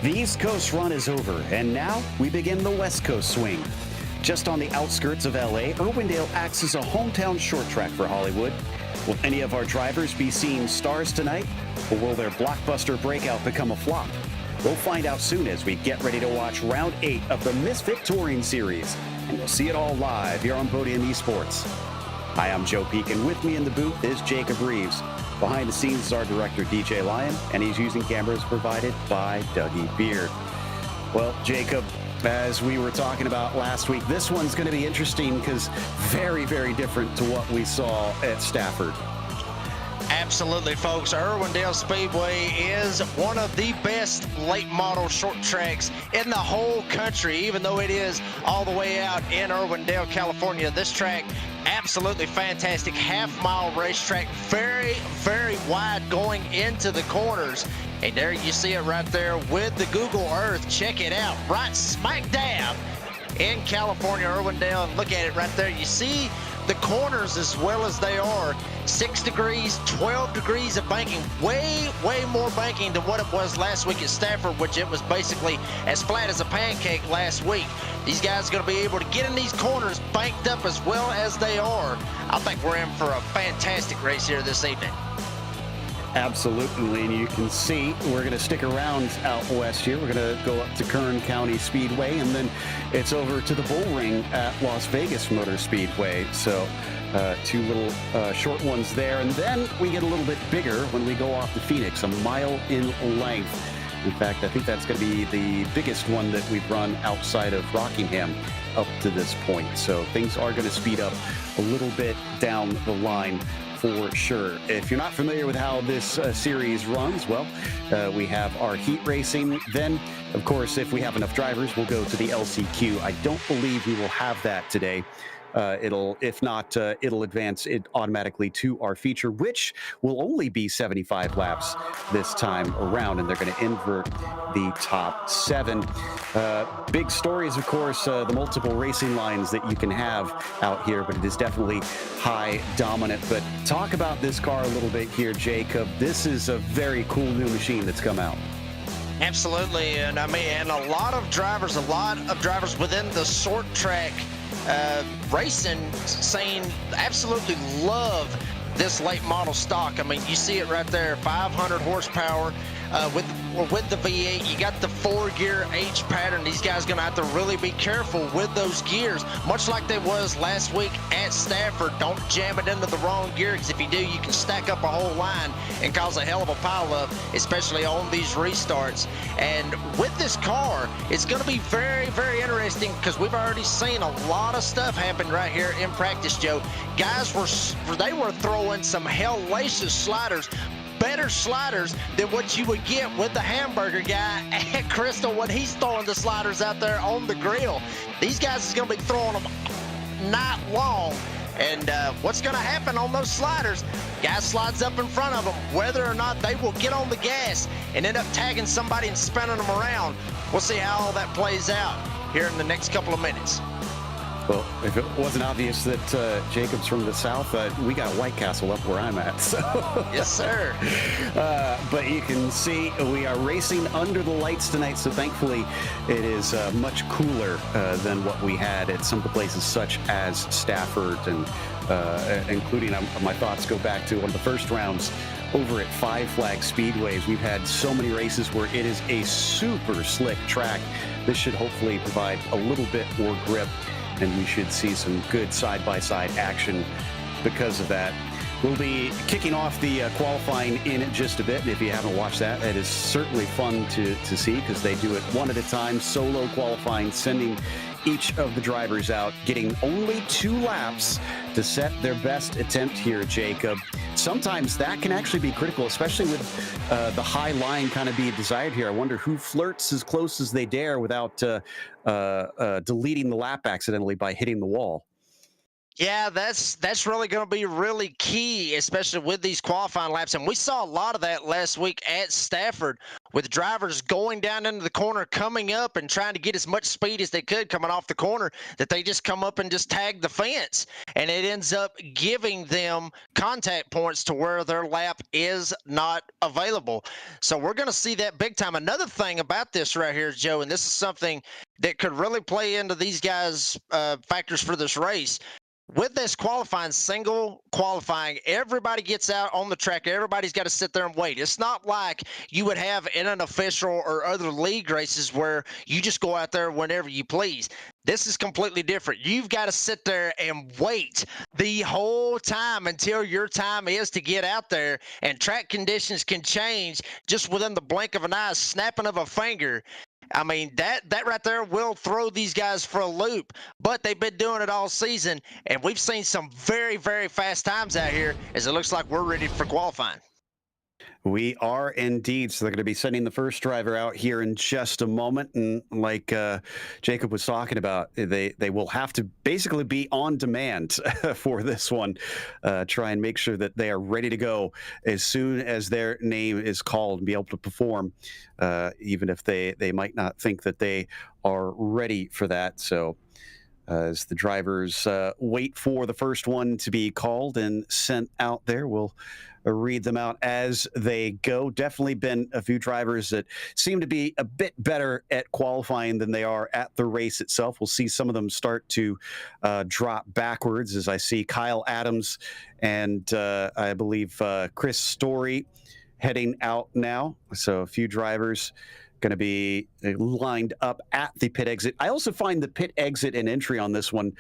The East Coast run is over, and now we begin the West Coast swing. Just on the outskirts of LA, Irwindale acts as a hometown short track for Hollywood. Will any of our drivers be seeing stars tonight, or will their blockbuster breakout become a flop? We'll find out soon as we get ready to watch Round 8 of the Misfit Touring Series, and you'll see it all live here on Podium Esports. Hi, I'm Joe Peak, and with me in the booth is Jacob Reeves. Behind the scenes is our director, DJ Lyon, and he's using cameras provided by Dougie Beard. Well, Jacob, as we were talking about last week, this one's going to be interesting because very, very different to what we saw at Stafford. Absolutely, folks. Irwindale Speedway is one of the best late model short tracks in the whole country, even though it is all the way out in Irwindale, California. This track, absolutely fantastic half-mile racetrack, very, very wide going into the corners. And there you see it right there with the Google Earth. Check it out, right smack dab in California, Irwindale. And look at it right there. You see the corners as well as they are. 6 degrees, 12 degrees of banking, way more banking than what it was last week at Stafford, which it was basically as flat as a pancake last week. These guys are going to be able to get in these corners banked up as well as they are. I think we're in for a fantastic race here this evening. Absolutely, and you can see we're going to stick around out west here. We're going to go up to Kern County Speedway, and then it's over to the Bull Ring at Las Vegas Motor Speedway. So two little short ones there, and then we get a little bit bigger when we go off to Phoenix, a mile in length. In fact, I think that's going to be the biggest one that we've run outside of Rockingham up to this point. So things are going to speed up a little bit down the line for sure. If you're not familiar with how this series runs, well, we have our heat racing. Then, of course, if we have enough drivers, we'll go to the LCQ. I don't believe we will have that today. If not, it'll advance it automatically to our feature, which will only be 75 laps this time around, and they're going to invert the top 7. Big stories, of course, the multiple racing lines that you can have out here, but it is definitely high dominant. But talk about this car a little bit here, Jacob. This is a very cool new machine that's come out. Absolutely, and I mean, and a lot of drivers within the short track racing saying absolutely love this late model stock. I mean, you see it right there, 500 horsepower with the V8. You got the 4-gear H pattern. These guys gonna have to really be careful with those gears, much like they was last week at Stafford. Don't jam it into the wrong gear, because if you do, you can stack up a whole line and cause a hell of a pileup, especially on these restarts. And with this car, it's gonna be very, very interesting, because we've already seen a lot of stuff happen right here in practice, Joe. Guys were throwing some hellacious sliders, better sliders than what you would get with the hamburger guy at Crystal when he's throwing the sliders out there on the grill. These guys is going to be throwing them night long. And what's going to happen on those sliders? Guy slides up in front of them. Whether or not they will get on the gas and end up tagging somebody and spinning them around, we'll see how all that plays out here in the next couple of minutes. Well, if it wasn't obvious that Jacob's from the south, we got White Castle up where I'm at. So. Yes, sir. But you can see we are racing under the lights tonight, so thankfully it is much cooler than what we had at some of the places such as Stafford, and including my thoughts go back to one of the first rounds over at Five Flag Speedways. We've had so many races where it is a super slick track. This should hopefully provide a little bit more grip, and we should see some good side-by-side action because of that. We'll be kicking off the qualifying in just a bit, and if you haven't watched that, it is certainly fun to see because they do it one at a time, solo qualifying, sending each of the drivers out, getting only 2 laps to set their best attempt here, Jacob. Sometimes that can actually be critical, especially with the high line kind of being desired here. I wonder who flirts as close as they dare without deleting the lap accidentally by hitting the wall. Yeah, that's really going to be really key, especially with these qualifying laps. And we saw a lot of that last week at Stafford with drivers going down into the corner, coming up and trying to get as much speed as they could coming off the corner, that they just come up and just tag the fence. And it ends up giving them contact points to where their lap is not available. So we're going to see that big time. Another thing about this right here, Joe, and this is something that could really play into these guys' factors for this race. With this single qualifying, everybody gets out on the track. Everybody's got to sit there and wait. It's not like you would have in an official or other league races where you just go out there whenever you please. This is completely different. You've got to sit there and wait the whole time until your time is to get out there, and track conditions can change just within the blink of an eye, snapping of a finger. I mean, that right there will throw these guys for a loop, but they've been doing it all season, and we've seen some very, very fast times out here as it looks like we're ready for qualifying. We are indeed. So they're going to be sending the first driver out here in just a moment. And like Jacob was talking about, they will have to basically be on demand for this one. Try and make sure that they are ready to go as soon as their name is called and be able to perform, even if they might not think that they are ready for that. So as the drivers wait for the first one to be called and sent out there, we'll read them out as they go. Definitely been a few drivers that seem to be a bit better at qualifying than they are at the race itself. We'll see some of them start to drop backwards, as I see Kyle Adams and I believe Chris Story heading out now. So a few drivers going to be lined up at the pit exit. I also find the pit exit and entry on this one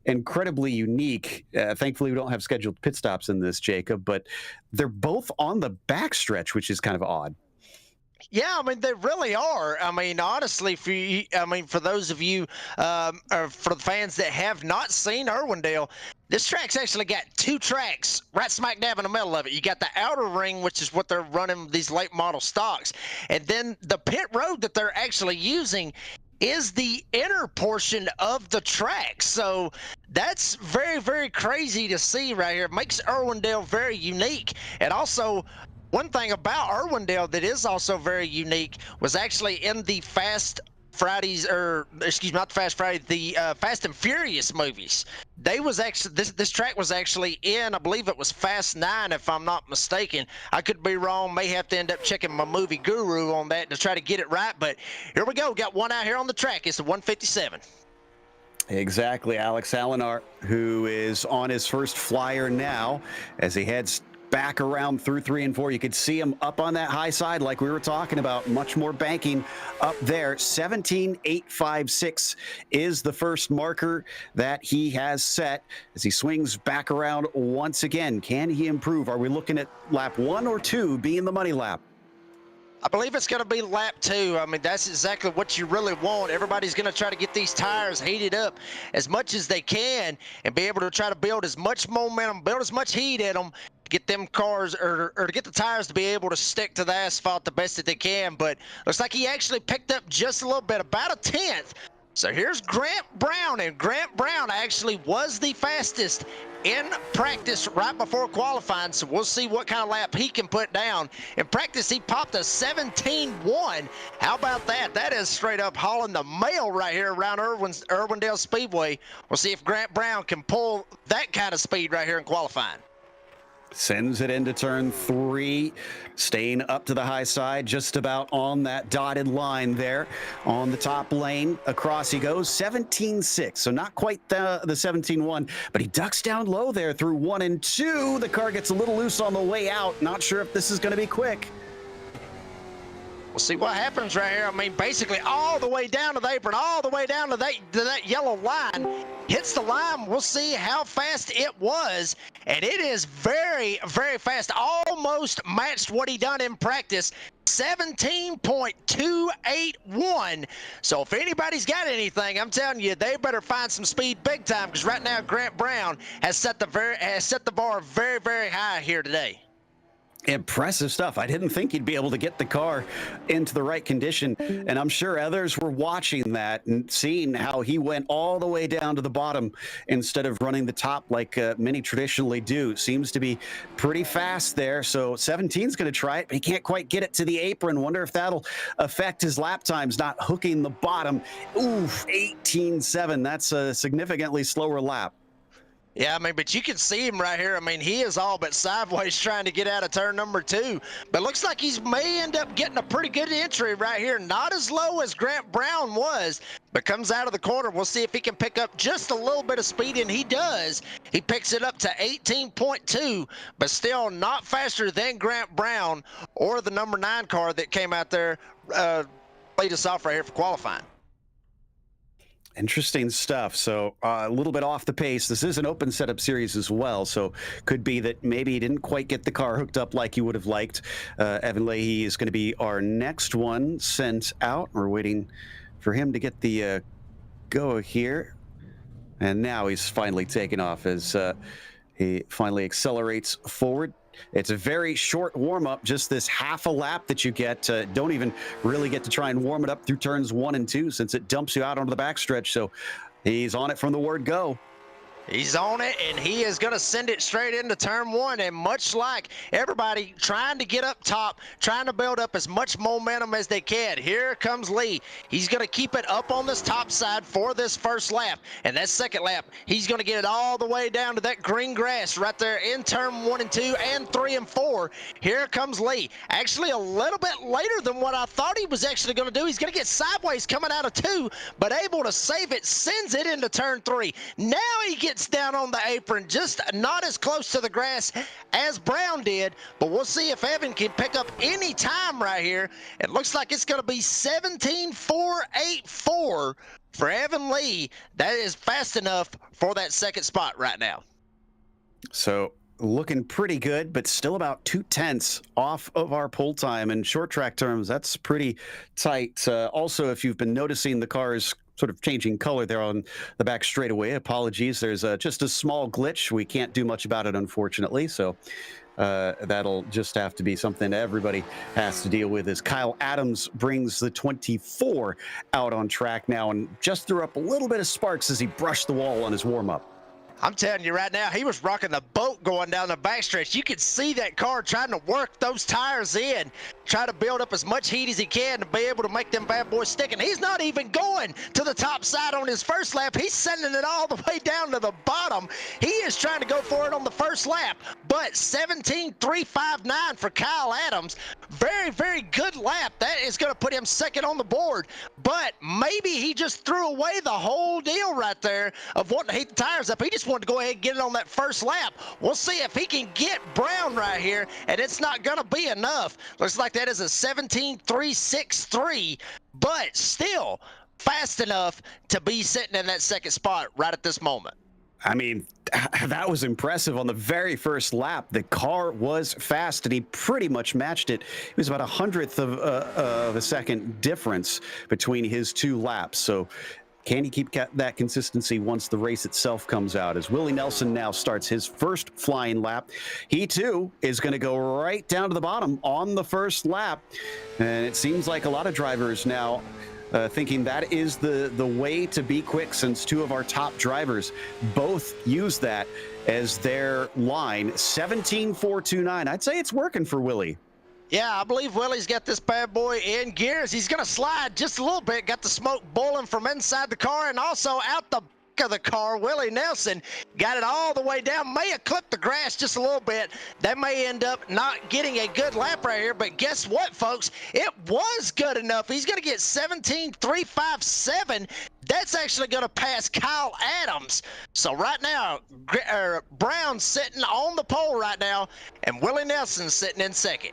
incredibly unique. Thankfully, we don't have scheduled pit stops in this, Jacob, but they're both on the backstretch, which is kind of odd. Yeah, I mean, they really are. I mean, honestly, for those of you, or for the fans that have not seen Irwindale, this track's actually got 2 tracks right smack dab in the middle of it. You got the outer ring, which is what they're running these late model stocks. And then the pit road that they're actually using is the inner portion of the track. So that's very, very crazy to see right here. It makes Irwindale very unique. And also, one thing about Irwindale that is also very unique was actually in the Fast Fridays, or excuse me, not the Fast Friday, the Fast and Furious movies. They was actually this track was actually in, I believe it was Fast 9, if I'm not mistaken. I could be wrong. May have to end up checking my movie guru on that to try to get it right. But here we go. Got one out here on the track. It's the 157. Exactly. Alex Alinar, who is on his first flyer now as he heads back around through 3 and 4. You could see him up on that high side like we were talking about. Much more banking up there. 17.856 is the first marker that he has set as he swings back around once again. Can he improve? Are we looking at lap 1 or 2 being the money lap? I believe it's going to be lap 2. I mean, that's exactly what you really want. Everybody's going to try to get these tires heated up as much as they can and be able to try to build as much momentum, build as much heat in them, get them cars or to get the tires to be able to stick to the asphalt the best that they can. But looks like he actually picked up just a little bit, about a tenth. So here's Grant Brown, and Grant Brown actually was the fastest in practice right before qualifying, so we'll see what kind of lap he can put down. In practice, he popped a 17.1. How about that? That is straight up hauling the mail right here around Irwindale Speedway. We'll see if Grant Brown can pull that kind of speed right here in qualifying. Sends it into turn 3, staying up to the high side, just about on that dotted line there on the top lane. Across he goes, 17.6, so not quite the 17.1, but he ducks down low there through 1 and 2. The car gets a little loose on the way out. Not sure if this is going to be quick. We'll see what happens right here. I mean, basically all the way down to the apron, all the way down to that yellow line. Hits the line. We'll see how fast it was. And it is very, very fast. Almost matched what he done in practice. 17.281. So if anybody's got anything, I'm telling you, they better find some speed big time, because right now Grant Brown has set the bar very, very high here today. Impressive stuff. I didn't think he'd be able to get the car into the right condition, and I'm sure others were watching that and seeing how he went all the way down to the bottom instead of running the top like many traditionally do. Seems to be pretty fast there. So 17's going to try it, but he can't quite get it to the apron. Wonder if that'll affect his lap times, not hooking the bottom. Oof, 18.7. That's a significantly slower lap. Yeah, I mean, but you can see him right here. I mean, he is all but sideways trying to get out of turn number 2. But looks like he may end up getting a pretty good entry right here. Not as low as Grant Brown was, but comes out of the corner. We'll see if he can pick up just a little bit of speed, and he does. He picks it up to 18.2, but still not faster than Grant Brown or the number 9 car that came out there, laid us off right here for qualifying. Interesting stuff. So a little bit off the pace. This is an open setup series as well, so could be that maybe he didn't quite get the car hooked up like he would have liked. Evan Leahy is going to be our next one sent out. We're waiting for him to get the go here. And now he's finally taken off as he finally accelerates forward. It's a very short warm-up, just this half a lap that you get. Don't even really get to try and warm it up through turns 1 and 2 since it dumps you out onto the backstretch. So he's on it from the word go. He's on it, and he is going to send it straight into turn 1. And much like everybody trying to get up top, trying to build up as much momentum as they can, here comes Lee. He's going to keep it up on this top side for this first lap. And that second lap, he's going to get it all the way down to that green grass right there in turn 1 and 2 and 3 and 4. Here comes Lee. Actually, a little bit later than what I thought he was actually going to do. He's going to get sideways coming out of 2, but able to save it, sends it into turn 3. Now he gets down on the apron, just not as close to the grass as Brown did, but we'll see if Evan can pick up any time right here. It looks like it's going to be 17.484 for Evan Lee. That is fast enough for that second spot right now. So looking pretty good, but still about 2/10 off of our pull time. In short track terms, that's pretty tight. Also, if you've been noticing the cars sort of changing color there on the back straightaway, apologies. There's just a small glitch. We can't do much about it, unfortunately. So that'll just have to be something everybody has to deal with, as Kyle Adams brings the 24 out on track now and just threw up a little bit of sparks as he brushed the wall on his warm-up. I'm telling you right now, he was rocking the boat going down the backstretch. You could see that car trying to work those tires in, try to build up as much heat as he can to be able to make them bad boys stick. And he's not even going to the top side on his first lap. He's sending it all the way down to the bottom. He is trying to go for it on the first lap. But 17.359 for Kyle Adams. Very, very good lap. That is going to put him second on the board. But maybe he just threw away the whole deal right there of wanting to heat the tires up. He just wanted to go ahead and get it on that first lap. We'll see if he can get Brown right here, and it's not going to be enough. Looks like that is a 17.363, but still fast enough to be sitting in that second spot right at this moment. I mean, that was impressive on the very first lap. The car was fast, and he pretty much matched it. It was about 100th of a second difference between his 2 laps. So can he keep that consistency once the race itself comes out? As Willie Nelson now starts his first flying lap, he too is going to go right down to the bottom on the first lap. And it seems like a lot of drivers now thinking that is the way to be quick, since two of our top drivers both use that as their line. 17.429. I'd say it's working for Willie. Yeah, I believe Willie's got this bad boy in gears. He's going to slide just a little bit. Got the smoke boiling from inside the car and also out the back of the car. Willie Nelson got it all the way down. May have clipped the grass just a little bit. That may end up not getting a good lap right here. But guess what, folks? It was good enough. He's going to get 17.357. That's actually going to pass Kyle Adams. So right now, Brown's sitting on the pole right now, and Willie Nelson's sitting in second.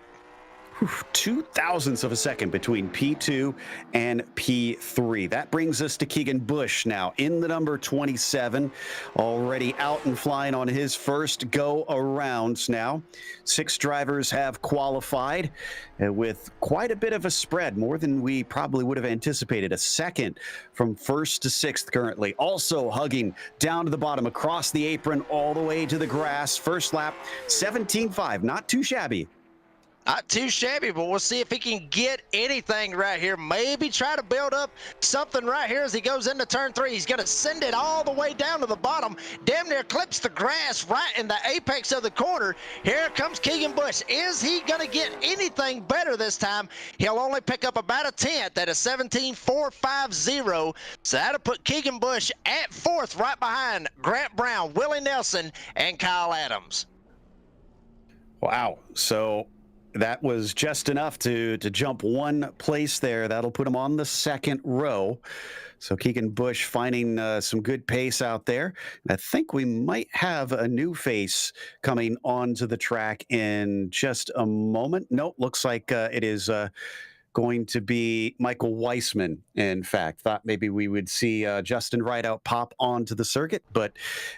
0.02 of a second between P2 and P3. That brings us to Keegan Busch now in the number 27, already out and flying on his first go around now. 6 drivers have qualified with quite a bit of a spread, more than we probably would have anticipated. A second from first to sixth currently, also hugging down to the bottom across the apron all the way to the grass. First lap 17.5, not too shabby. Not too shabby, but we'll see if he can get anything right here. Maybe try to build up something right here as he goes into turn 3. He's going to send it all the way down to the bottom. Damn near clips the grass right in the apex of the corner. Here comes Keegan Busch. Is he going to get anything better this time? He'll only pick up about a tenth at a 17.450. So that'll put Keegan Busch at 4th right behind Grant Brown, Willie Nelson, and Kyle Adams. Wow. So that was just enough to jump one place there. That'll put him on the second row. So Keegan Busch finding some good pace out there. I think we might have a new face coming onto the track in just a moment. Nope, looks like it is going to be Michael Weissman. In fact, thought maybe we would see Justin Rideout pop onto the circuit, but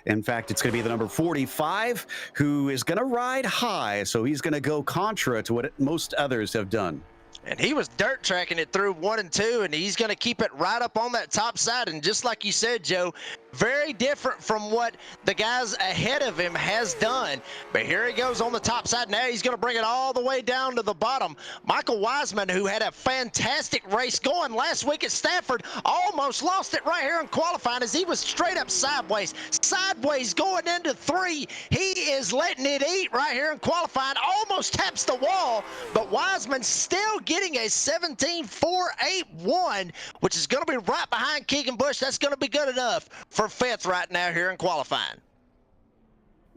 in fact, it's going to be the number 45 who is going to ride high. So he's going to go contra to what most others have done. And he was dirt tracking it through 1 and 2, and he's going to keep it right up on that top side. And just like you said, Joe, very different from what the guys ahead of him has done. But here he goes on the top side. Now he's going to bring it all the way down to the bottom. Michael Wiseman, who had a fantastic race going last week at Stanford, almost lost it right here in qualifying as he was straight up sideways. Sideways going into 3. He is letting it eat right here in qualifying. Almost taps the wall, but Wiseman still getting a 17.481, which is going to be right behind Keegan Busch. That's going to be good enough for 5th right now here in qualifying.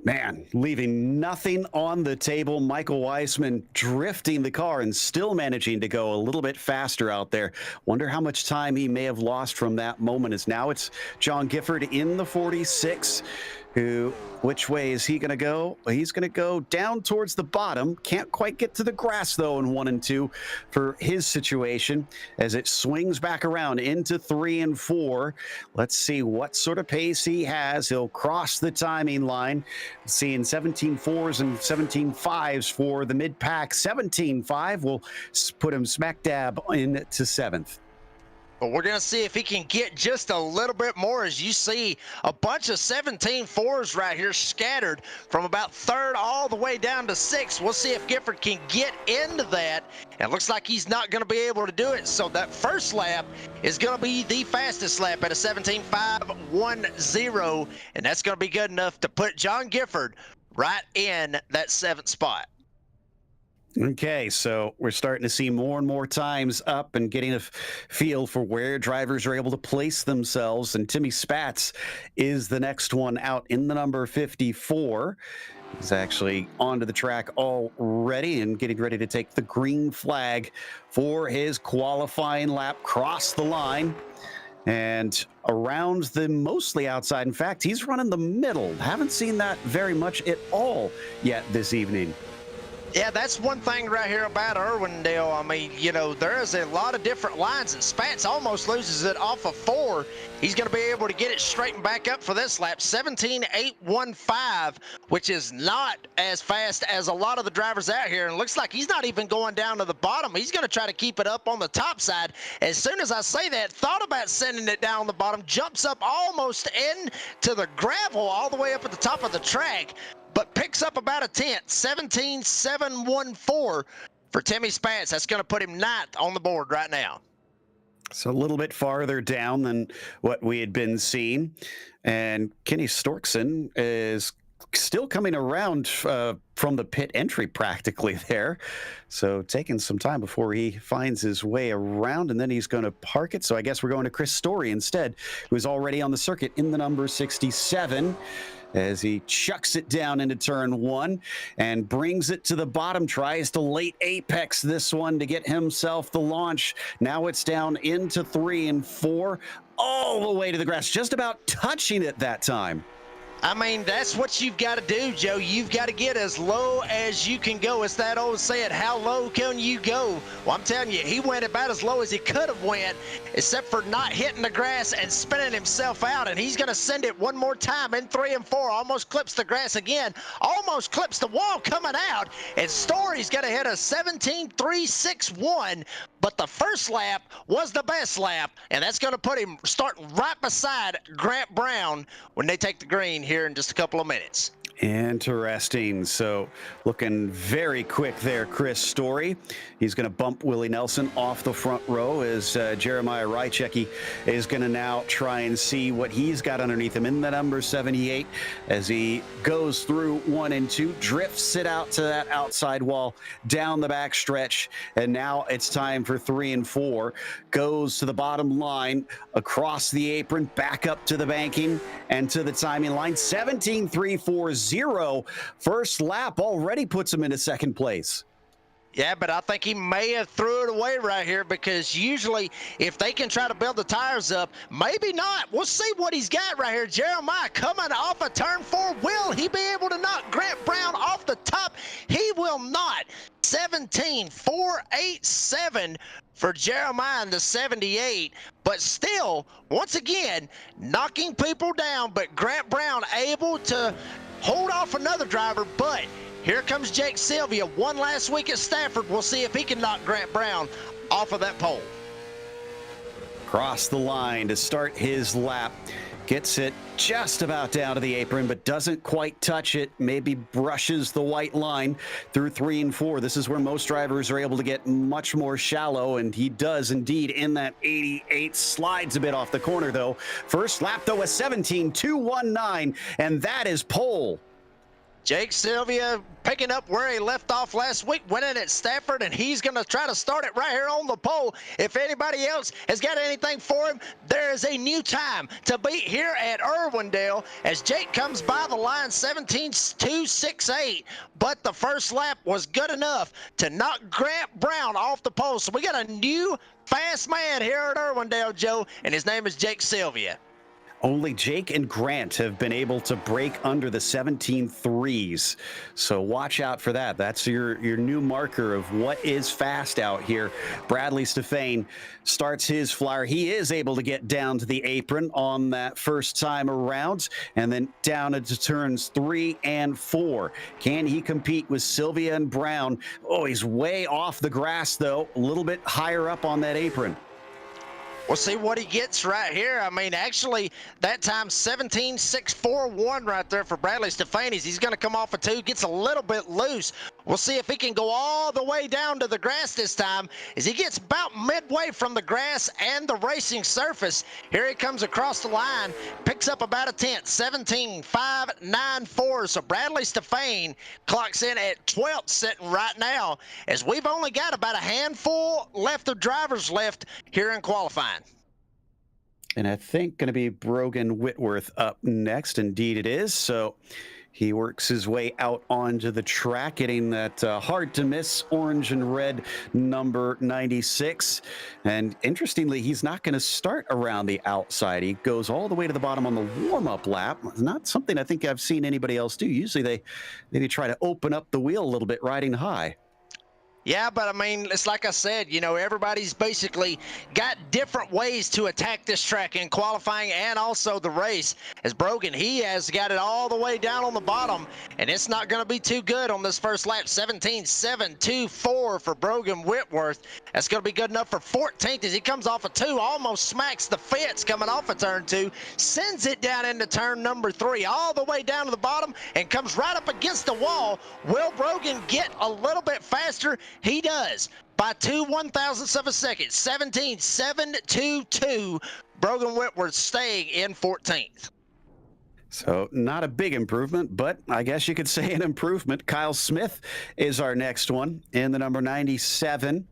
Man, leaving nothing on the table. Michael Weissman drifting the car and still managing to go a little bit faster out there. Wonder how much time he may have lost from that moment, as now it's John Gifford in the 46. Which way is he going to go? He's going to go down towards the bottom. Can't quite get to the grass, though, in 1 and 2 for his situation as it swings back around into 3 and 4. Let's see what sort of pace he has. He'll cross the timing line. Seeing 17.4s and 17.5s for the mid-pack. 17.5 will put him smack dab into 7th. But we're going to see if he can get just a little bit more, as you see a bunch of 17.4s right here scattered from about 3rd all the way down to 6th. We'll see if Gifford can get into that. And it looks like he's not going to be able to do it. So that first lap is going to be the fastest lap at a 17.510. And that's going to be good enough to put John Gifford right in that 7th spot. Okay, so we're starting to see more and more times up and getting a feel for where drivers are able to place themselves. And Timmy Spatz is the next one out in the number 54. He's actually onto the track already and getting ready to take the green flag for his qualifying lap. Cross the line and around the mostly outside. In fact, he's running the middle. Haven't seen that very much at all yet this evening. Yeah, that's one thing right here about Irwindale. I mean, you know, there's a lot of different lines, and Spats almost loses it off of 4. He's going to be able to get it straightened back up for this lap. 17.815, which is not as fast as a lot of the drivers out here. And looks like he's not even going down to the bottom. He's going to try to keep it up on the top side. As soon as I say that, thought about sending it down the bottom, jumps up almost into the gravel all the way up at the top of the track, but picks up about a tenth. 17.714 for Timmy Spence. That's going to put him 9th on the board right now. So a little bit farther down than what we had been seeing. And Kenny Storkson is still coming around from the pit entry practically there. So taking some time before he finds his way around, and then he's going to park it. So I guess we're going to Chris Story instead, who's already on the circuit in the number 67. As he chucks it down into turn 1 and brings it to the bottom, tries to late apex this one to get himself the launch. Now it's down into 3 and 4, all the way to the grass, just about touching it that time. I mean, that's what you've got to do, Joe. You've got to get as low as you can go. It's that old saying, how low can you go? Well, I'm telling you, he went about as low as he could have went, except for not hitting the grass and spinning himself out. And he's going to send it one more time in 3 and 4. Almost clips the grass again. Almost clips the wall coming out. And Story's going to hit a 17.361. But the first lap was the best lap. And that's going to put him starting right beside Grant Brown when they take the green here in just a couple of minutes. Interesting. So looking very quick there, Chris Story. He's going to bump Willie Nelson off the front row as Jeremiah Rychecki is going to now try and see what he's got underneath him in the number 78 as he goes through 1 and 2, drifts it out to that outside wall, down the back stretch, and now it's time for 3 and 4. Goes to the bottom line, across the apron, back up to the banking and to the timing line. 17.340. First lap already puts him into second place. Yeah, but I think he may have threw it away right here, because usually if they can try to build the tires up, maybe not. We'll see what he's got right here. Jeremiah coming off of turn 4. Will he be able to knock Grant Brown off the top? He will not. 17.487 for Jeremiah in the 78, but still, once again, knocking people down, but Grant Brown able to hold off another driver. But here comes Jake Sylvia, won last week at Stafford. We'll see if he can knock Grant Brown off of that pole. Cross the line to start his lap. Gets it just about down to the apron, but doesn't quite touch it. Maybe brushes the white line through 3 and 4. This is where most drivers are able to get much more shallow, and he does indeed in that 88. Slides a bit off the corner, though. First lap, though, a 17.219, and that is pole. Jake Sylvia picking up where he left off last week, winning at Stafford, and he's going to try to start it right here on the pole. If anybody else has got anything for him, there is a new time to beat here at Irwindale as Jake comes by the line, 17.268. But the first lap was good enough to knock Grant Brown off the pole. So we got a new fast man here at Irwindale, Joe, and his name is Jake Sylvia. Only Jake and Grant have been able to break under the 17.3s. So watch out for that. That's your new marker of what is fast out here. Bradley Stefane starts his flyer. He is able to get down to the apron on that first time around, and then down into turns 3 and 4. Can he compete with Sylvia and Brown? Oh, he's way off the grass, though. A little bit higher up on that apron. We'll see what he gets right here. I mean, actually, that time 17.641 right there for Bradley Stefanes. He's going to come off a 2, gets a little bit loose. We'll see if he can go all the way down to the grass this time, as he gets about midway from the grass and the racing surface. Here he comes across the line, picks up about a tenth, 17.594. So Bradley Stefane clocks in at 12th sitting right now, as we've only got about a handful left of drivers left here in qualifying. And I think going to be Brogan Whitworth up next. Indeed it is. So He works his way out onto the track, getting that hard to miss orange and red number 96. And interestingly, he's not going to start around the outside. He goes all the way to the bottom on the warm-up lap. Not something I think I've seen anybody else do. Usually they maybe try to open up the wheel a little bit riding high. Yeah, but I mean, it's like I said, you know, everybody's basically got different ways to attack this track in qualifying and also the race. As Brogan, he has got it all the way down on the bottom, and it's not going to be too good on this first lap. 17.724 for Brogan Whitworth. That's going to be good enough for 14th as he comes off of 2, almost smacks the fence coming off of turn 2, sends it down into turn number 3, all the way down to the bottom, and comes right up against the wall. Will Brogan get a little bit faster? He does by 2/1000ths of a second. 17.722. Brogan Whitworth staying in 14th. So not a big improvement, but I guess you could say an improvement. Kyle Smith is our next one in the number 97,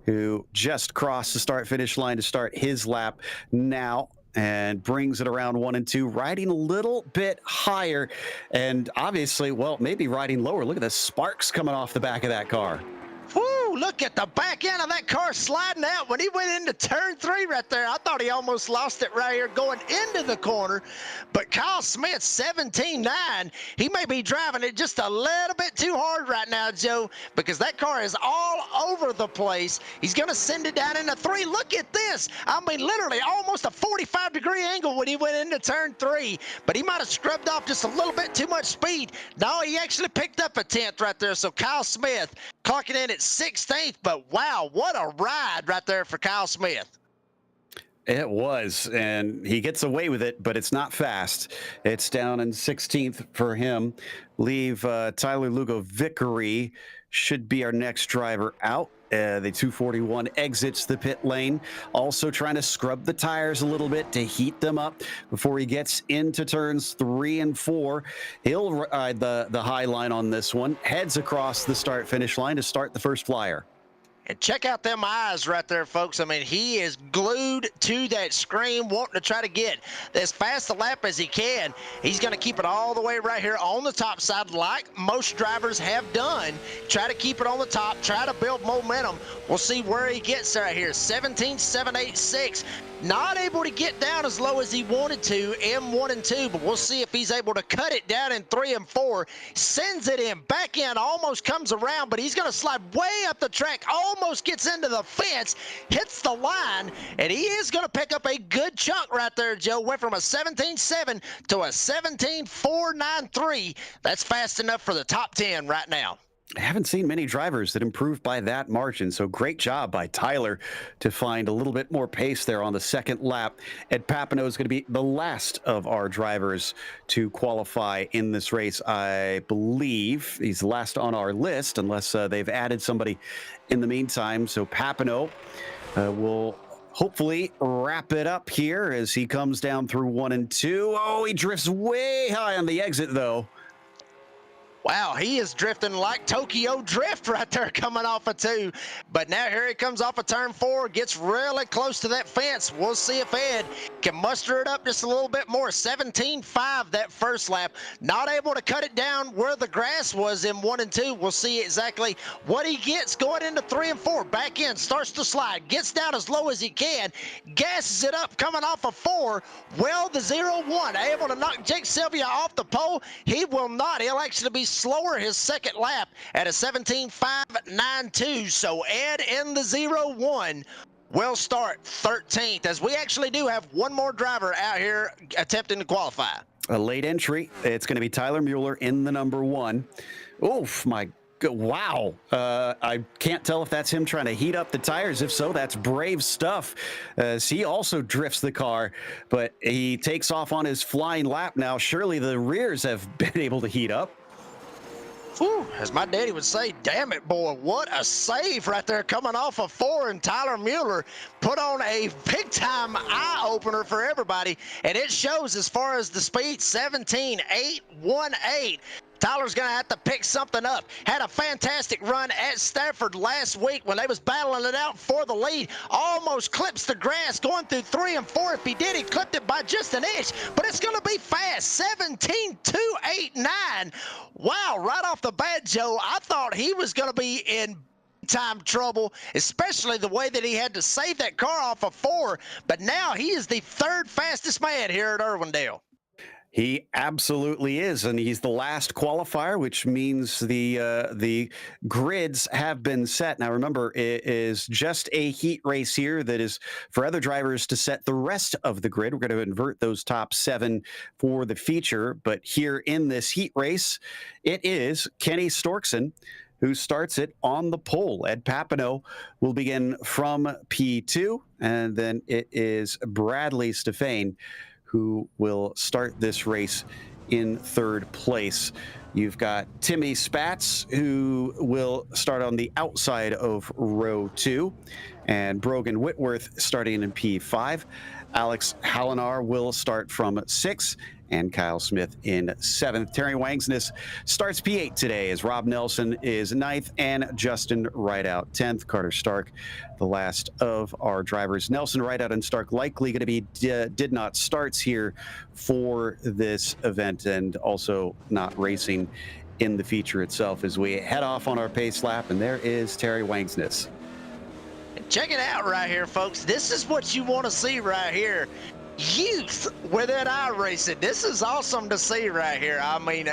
who just crossed the start-finish line to start his lap now and brings it around 1 and 2, riding a little bit higher and obviously, well, maybe riding lower. Look at the sparks coming off the back of that car. Woo, look at the back end of that car sliding out. When he went into turn 3 right there, I thought he almost lost it right here going into the corner. But Kyle Smith, 17.9, he may be driving it just a little bit too hard right now, Joe, because that car is all over the place. He's going to send it down into 3. Look at this. I mean, literally almost a 45-degree angle when he went into turn 3. But he might have scrubbed off just a little bit too much speed. No, he actually picked up a 10th right there. So Kyle Smith clocking in at 16th, but wow, what a ride right there for Kyle Smith. It was, and he gets away with it, but it's not fast. It's down in 16th for him. Leave Tyler Lugo Vickery should be our next driver out. The 241 exits the pit lane, also trying to scrub the tires a little bit to heat them up before he gets into turns 3 and 4. He'll ride the high line on this one, heads across the start-finish line to start the first flyer. And check out them eyes right there, folks. I mean, he is glued to that screen, wanting to try to get as fast a lap as he can. He's going to keep it all the way right here on the top side, like most drivers have done. Try to keep it on the top, try to build momentum. We'll see where he gets right here. 17.786. Not able to get down as low as he wanted to in 1 and 2, but we'll see if he's able to cut it down in 3 and 4. Sends it in, back in, almost comes around, but he's going to slide way up the track, almost gets into the fence, hits the line, and he is going to pick up a good chunk right there, Joe. Went from a 17.7 to a 17.493. That's fast enough for the top 10 right now. I haven't seen many drivers that improved by that margin, so great job by Tyler to find a little bit more pace there on the second lap. Ed Papineau is going to be the last of our drivers to qualify in this race, I believe. He's the last on our list, unless they've added somebody in the meantime. So Papineau will hopefully wrap it up here as he comes down through 1 and 2. Oh, he drifts way high on the exit, though. Wow, he is drifting like Tokyo Drift right there coming off of 2. But now here he comes off of turn 4, gets really close to that fence. We'll see if Ed can muster it up just a little bit more. 17.5 that first lap. Not able to cut it down where the grass was in 1 and 2. We'll see exactly what he gets going into 3 and 4. Back in, starts to slide, gets down as low as he can, gasses it up coming off of 4. Well, the 0-1, able to knock Jake Sylvia off the pole. He will not. He'll actually be slower his second lap at a 17.592. So Ed in the 0-1 will start 13th, as we actually do have one more driver out here attempting to qualify. A late entry. It's going to be Tyler Mueller in the number 1. Oof, my wow. I can't tell if that's him trying to heat up the tires. If so, that's brave stuff, as he also drifts the car, but he takes off on his flying lap now. Surely the rears have been able to heat up. Whew, as my daddy would say, damn it, boy, what a save right there coming off of 4, and Tyler Mueller put on a big-time eye-opener for everybody, and it shows as far as the speed, 17.818. Tyler's going to have to pick something up. Had a fantastic run at Stafford last week when they was battling it out for the lead. Almost clips the grass going through 3 and 4. If he did, he clipped it by just an inch. But it's going to be fast. 17.289. Wow, right off the bat, Joe, I thought he was going to be in time trouble, especially the way that he had to save that car off of 4. But now he is the 3rd fastest man here at Irwindale. He absolutely is, and he's the last qualifier, which means the grids have been set. Now, remember, it is just a heat race here that is for other drivers to set the rest of the grid. We're going to invert those top 7 for the feature, but here in this heat race, it is Kenny Storkson who starts it on the pole. Ed Papineau will begin from P2, and then it is Bradley Stefane who will start this race in 3rd place. You've got Timmy Spatz, who will start on the outside of row 2, and Brogan Whitworth starting in P5. Alex Hallinar will start from 6, and Kyle Smith in 7th. Terry Wangsness starts P8 today as Rob Nelson is 9th and Justin Rideout 10th. Carter Stark, the last of our drivers. Nelson, Rideout, and Stark likely going to be did not starts here for this event and also not racing in the feature itself as we head off on our pace lap. And there is Terry Wangsness. Check it out right here, folks. This is what you want to see right here. Youth within iRacing. This is awesome to see right here. I mean,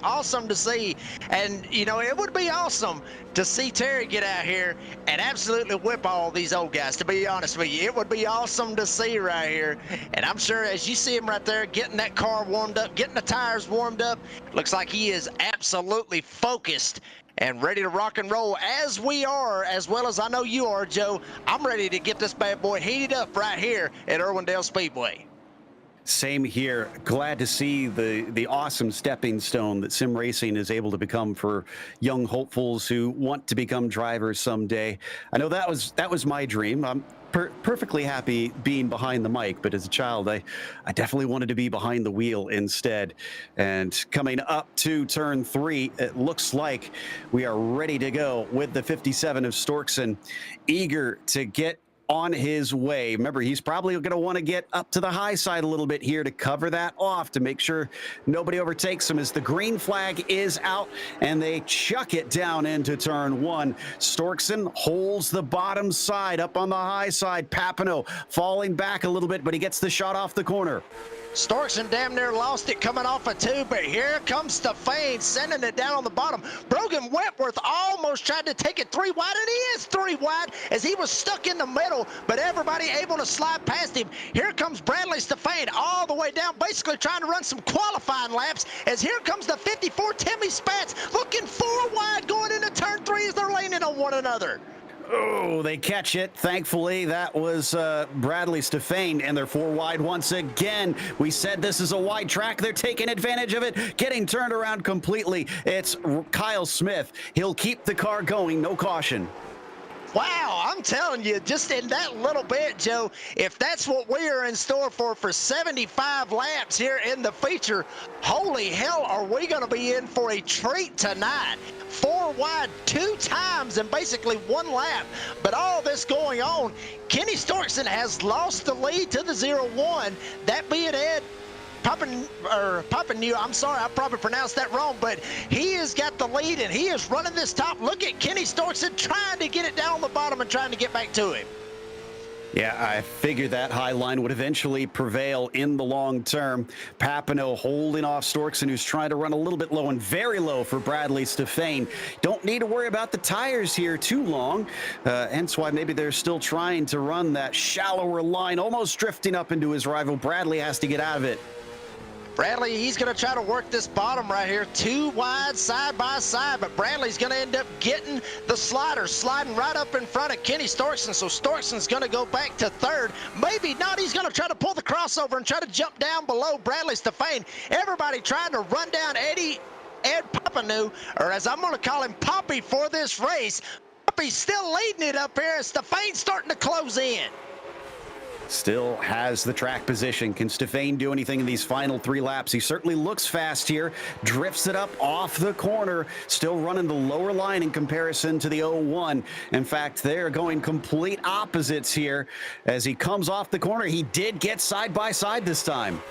awesome to see. And, you know, it would be awesome to see Terry get out here and absolutely whip all these old guys, to be honest with you. It would be awesome to see right here. And I'm sure as you see him right there getting that car warmed up, getting the tires warmed up, looks like he is absolutely focused and ready to rock and roll, as we are, as well as I know you are, Joe. I'm ready to get this bad boy heated up right here at Irwindale Speedway. Same here. Glad to see the awesome stepping stone that sim racing is able to become for young hopefuls who want to become drivers someday. I know that was my dream. I'm perfectly happy being behind the mic, but as a child, I definitely wanted to be behind the wheel instead. And coming up to turn 3, it looks like we are ready to go with the 57 of Storkson, eager to get on his way. Remember, he's probably going to want to get up to the high side a little bit here to cover that off, to make sure nobody overtakes him as the green flag is out and they chuck it down into turn 1. Storkson holds the bottom side up on the high side. Papineau falling back a little bit, but he gets the shot off the corner. Storkson damn near lost it coming off a 2, but here comes Stefane sending it down on the bottom. Brogan Whitworth almost tried to take it 3 wide, and he is 3 wide as he was stuck in the middle, but everybody able to slide past him. Here comes Bradley Stefane all the way down, basically trying to run some qualifying laps, as here comes the 54 Timmy Spatz looking 4 wide going into turn 3 as they're leaning on one another. Oh, they catch it. Thankfully, that was Bradley Stefane, and they're 4 wide once again. We said this is a wide track. They're taking advantage of it, getting turned around completely. It's Kyle Smith. He'll keep the car going, no caution. Wow, I'm telling you, just in that little bit, Joe, if that's what we are in store for 75 laps here in the feature, holy hell, are we going to be in for a treat tonight. 4 wide 2 times in basically 1 lap. But all this going on, Kenny Storkson has lost the lead to the 0-1. That being Ed Papineau, I'm sorry, I probably pronounced that wrong, but he has got the lead and he is running this top. Look at Kenny Storkson trying to get it down on the bottom and trying to get back to him. Yeah, I figured that high line would eventually prevail in the long term. Papineau holding off Storkson, who's trying to run a little bit low and very low for Bradley Stefane. Don't need to worry about the tires here too long, hence why maybe they're still trying to run that shallower line, almost drifting up into his rival. Bradley has to get out of it. Bradley, he's going to try to work this bottom right here, 2 wide side by side, but Bradley's going to end up getting the slider, sliding right up in front of Kenny Storkson, so Storkson's going to go back to 3rd. Maybe not, he's going to try to pull the crossover and try to jump down below Bradley Stefane. Everybody trying to run down Ed Papineau, or as I'm going to call him, Poppy, for this race. Poppy's still leading it up here as Stefane's starting to close in. Still has the track position. Can Stefan do anything in these final 3 laps? He certainly looks fast here. Drifts it up off the corner. Still running the lower line in comparison to the 01. In fact, they're going complete opposites here. As he comes off the corner, he did get side by side this time.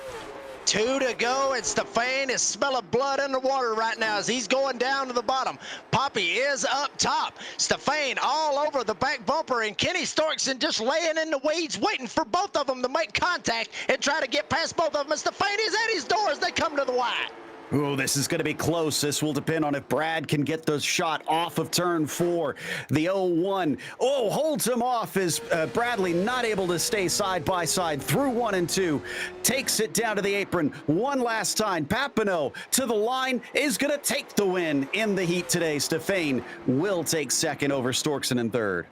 2 to go, and Stefan is smelling blood in the water right now as he's going down to the bottom. Poppy is up top. Stefan all over the back bumper, and Kenny Storkson just laying in the weeds, waiting for both of them to make contact and try to get past both of them. And Stefan is at his door as they come to the wide. Oh, this is going to be close. This will depend on if Brad can get the shot off of turn 4. The 01, holds him off as Bradley not able to stay side by side through 1 and 2. Takes it down to the apron one last time. Papineau to the line is going to take the win in the heat today. Stefan will take second over Storkson in third.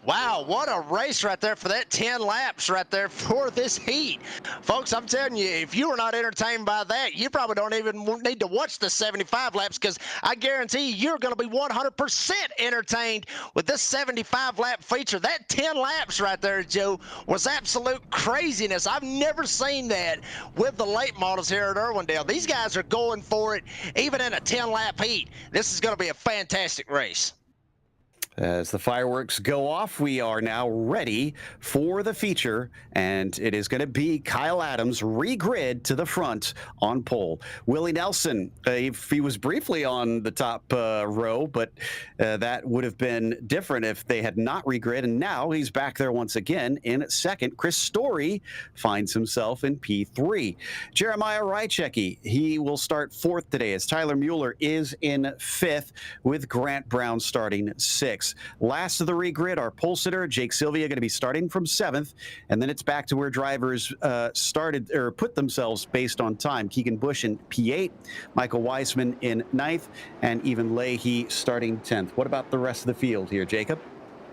Wow, what a race right there for that 10 laps right there for this heat. Folks, I'm telling you, if you were not entertained by that, you probably don't even need to watch the 75 laps, because I guarantee you're going to be 100% entertained with this 75 lap feature. That 10 laps right there, Joe, was absolute craziness. I've never seen that with the late models here at Irwindale. These guys are going for it even in a 10 lap heat. This is going to be a fantastic race. As the fireworks go off, we are now ready for the feature, and it is going to be Kyle Adams regrid to the front on pole. Willie Nelson, if he was briefly on the top row, but that would have been different if they had not regrid, and now he's back there once again in second. Chris Story finds himself in P3. Jeremiah Rychecki, he will start fourth today as Tyler Mueller is in fifth with Grant Brown starting sixth. Last of the regrid, our pole sitter, Jake Sylvia, going to be starting from 7th, and then it's back to where drivers started or put themselves based on time. Keegan Bush in P8, Michael Weisman in 9th, and even Leahy starting 10th. What about the rest of the field here, Jacob?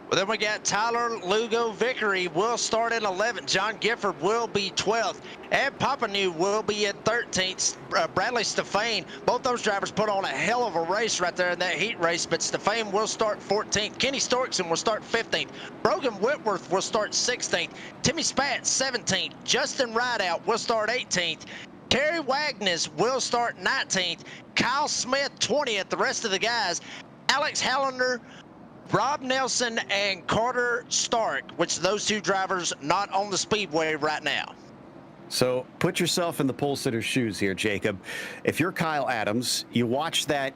Well, then we got Tyler Lugo Vickery will start in 11th. John Gifford will be 12th. And Papineau will be in 13th. Bradley Stefan, both those drivers put on a hell of a race right there in that heat race, but Stefan will start 14th. Kenny Storkson will start 15th. Brogan Whitworth will start 16th. Timmy Spat, 17th. Justin Rideout will start 18th. Terry Wagnes will start 19th. Kyle Smith, 20th. The rest of the guys, Alex Hallander, Rob Nelson, and Carter Stark, which those 2 drivers not on the speedway right now. So put yourself in the pole sitter's shoes here, Jacob. If you're Kyle Adams, you watch that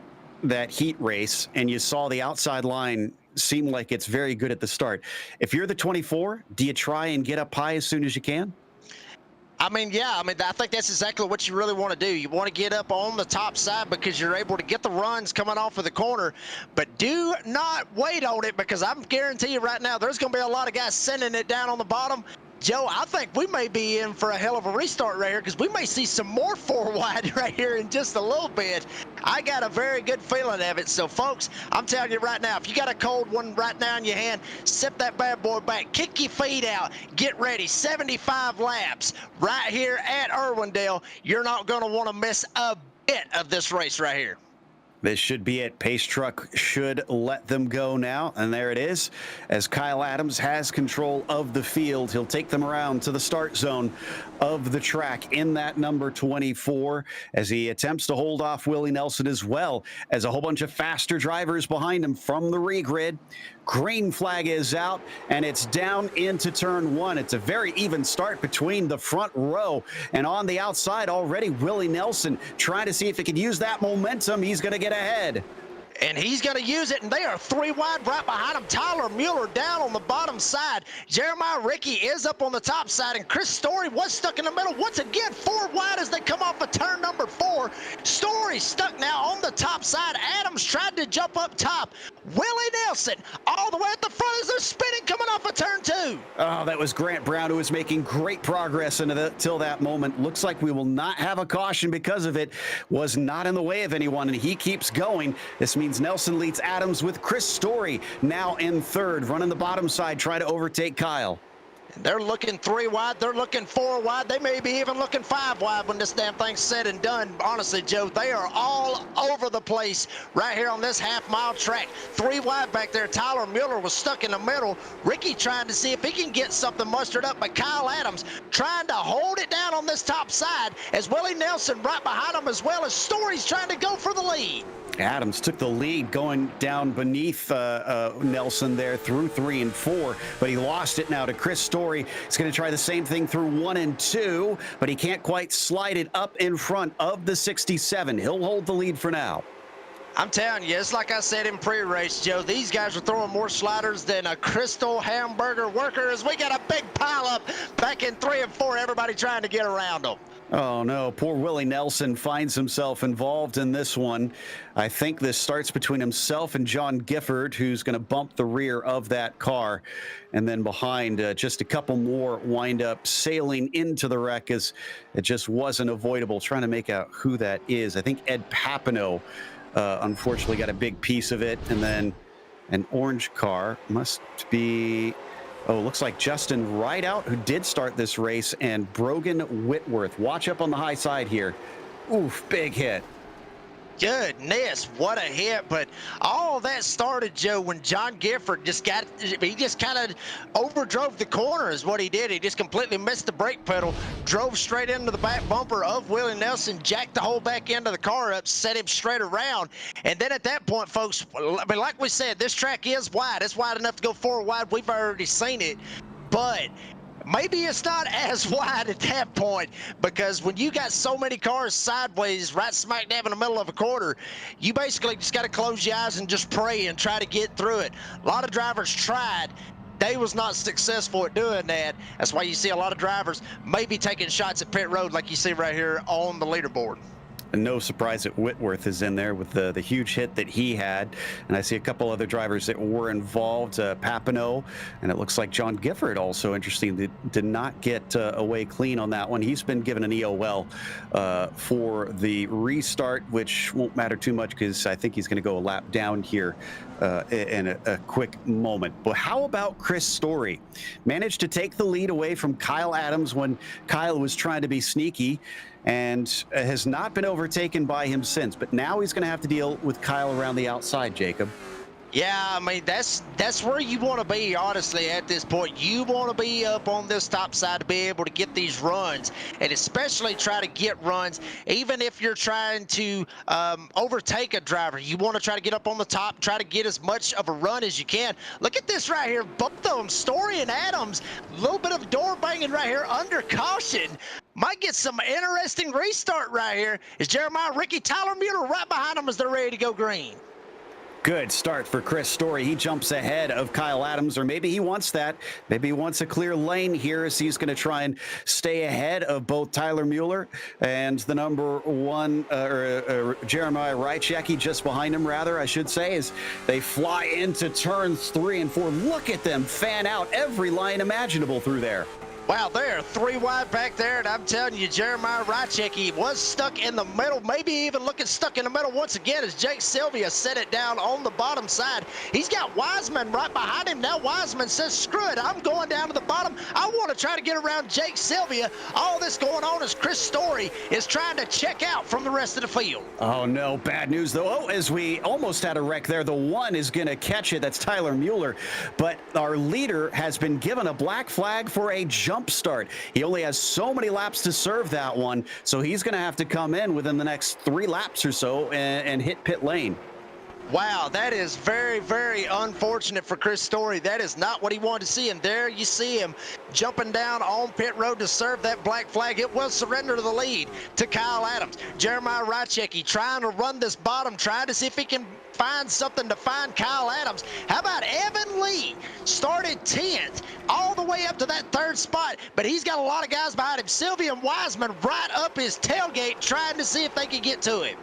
heat race and you saw the outside line seem like it's very good at the start. If you're the 24, do you try and get up high as soon as you can? I mean, yeah, I think that's exactly what you really want to do. You want to get up on the top side because you're able to get the runs coming off of the corner, but do not wait on it, because I'm guarantee you right now there's going to be a lot of guys sending it down on the bottom. Joe, I think we may be in for a hell of a restart right here, because we may see some more 4 wide right here in just a little bit. I got a very good feeling of it. So, folks, I'm telling you right now, if you got a cold one right now in your hand, step that bad boy back, kick your feet out, get ready. 75 laps right here at Irwindale. You're not going to want to miss a bit of this race right here. This should be it. Pace Truck should let them go now. And there it is. As Kyle Adams has control of the field, he'll take them around to the start zone of the track in that number 24 as he attempts to hold off Willie Nelson, as well as a whole bunch of faster drivers behind him from the regrid. Green flag is out, and it's down into turn 1. It's a very even start between the front row, and on the outside already, Willie Nelson trying to see if he can use that momentum. He's going to get ahead. And he's going to use it, and they are 3 wide right behind him. Tyler Mueller down on the bottom side. Jeremiah Ricky is up on the top side, and Chris Story was stuck in the middle. Once again, 4 wide as they come off of turn number 4. Story stuck now on the top side. Adams tried to jump up top. Willie Nelson all the way at the front as they're spinning coming off of turn 2. Oh, that was Grant Brown, who was making great progress until that moment. Looks like we will not have a caution because of it. Was not in the way of anyone, and he keeps going. This means Nelson leads Adams with Chris Story now in third, running the bottom side, try to overtake Kyle. They're looking 3 wide. They're looking 4 wide. They may be even looking 5 wide when this damn thing's said and done. Honestly, Joe, they are all over the place right here on this half-mile track. 3 wide back there. Tyler Mueller was stuck in the middle. Ricky trying to see if he can get something mustered up, but Kyle Adams trying to hold it down on this top side, as Willie Nelson right behind him, as well as Story's trying to go for the lead. Adams took the lead going down beneath Nelson there through 3 and 4, but he lost it now to Chris Story. He's going to try the same thing through 1 and 2, but he can't quite slide it up in front of the 67. He'll hold the lead for now. I'm telling you, it's like I said in pre-race, Joe, these guys are throwing more sliders than a Crystal hamburger worker, as we got a big pile up back in 3 and 4, everybody trying to get around them. Oh, no. Poor Willie Nelson finds himself involved in this one. I think this starts between himself and John Gifford, who's going to bump the rear of that car. And then behind, just a couple more wind up sailing into the wreck, as it just wasn't avoidable. Trying to make out who that is. I think Ed Papineau, unfortunately, got a big piece of it. And then an orange car must be... Oh, looks like Justin Rideout, who did start this race, and Brogan Whitworth. Watch up on the high side here. Oof, big hit. Goodness, what a hit. But all that started, Joe, when John Gifford just kind of overdrove the corner is what he did. He just completely missed the brake pedal, drove straight into the back bumper of Willie Nelson, jacked the whole back end of the car up, set him straight around. And then at that point, folks, I mean, like we said, this track is wide. It's wide enough to go 4 wide. We've already seen it. But maybe it's not as wide at that point, because when you got so many cars sideways right smack dab in the middle of a quarter, you basically just got to close your eyes and just pray and try to get through it. A lot of drivers tried. They was not successful at doing that. That's why you see a lot of drivers maybe taking shots at pit road like you see right here on the leaderboard. And no surprise that Whitworth is in there with the huge hit that he had. And I see a couple other drivers that were involved, Papineau, and it looks like John Gifford also, interesting, did not get away clean on that one. He's been given an EOL for the restart, which won't matter too much because I think he's going to go a lap down here in a quick moment. But how about Chris Story? Managed to take the lead away from Kyle Adams when Kyle was trying to be sneaky, and has not been overtaken by him since. But now he's going to have to deal with Kyle around the outside, Jacob. Yeah, I mean, that's where you want to be, honestly, at this point. You want to be up on this top side to be able to get these runs, and especially try to get runs, even if you're trying to overtake a driver. You want to try to get up on the top, try to get as much of a run as you can. Look at this right here. Both of them, Story and Adams, a little bit of door banging right here under caution. Might get some interesting restart right here. Is Jeremiah Ricky Tyler Mueller right behind them as they're ready to go green. Good start for Chris Story. He jumps ahead of Kyle Adams, or maybe he wants that. Maybe he wants a clear lane here, as he's going to try and stay ahead of both Tyler Mueller and the number 1, Jeremiah Rychecki, just behind him, rather, I should say, as they fly into turns 3 and 4. Look at them fan out every line imaginable through there. Wow, they're 3 wide back there, and I'm telling you, Jeremiah Rychecki was stuck in the middle, maybe even looking stuck in the middle once again as Jake Sylvia set it down on the bottom side. He's got Wiseman right behind him. Now Wiseman says, screw it, I'm going down to the bottom. I want to try to get around Jake Sylvia. All this going on is Chris Story is trying to check out from the rest of the field. Oh, no, bad news, though. Oh, as we almost had a wreck there, the 1 is going to catch it. That's Tyler Mueller. But our leader has been given a black flag for a jump start. He only has so many laps to serve that one, so he's going to have to come in within the next 3 laps or so and hit pit lane. Wow, that is very, very unfortunate for Chris Story. That is not what he wanted to see, and there you see him jumping down on pit road to serve that black flag. It will surrender to the lead to Kyle Adams. Jeremiah Rychecki trying to run this bottom, trying to see if he can find something to find Kyle Adams. How about Evan Lee? Started 10th all the way up to that 3rd spot, but he's got a lot of guys behind him. Sylvia and Wiseman right up his tailgate trying to see if they can get to him.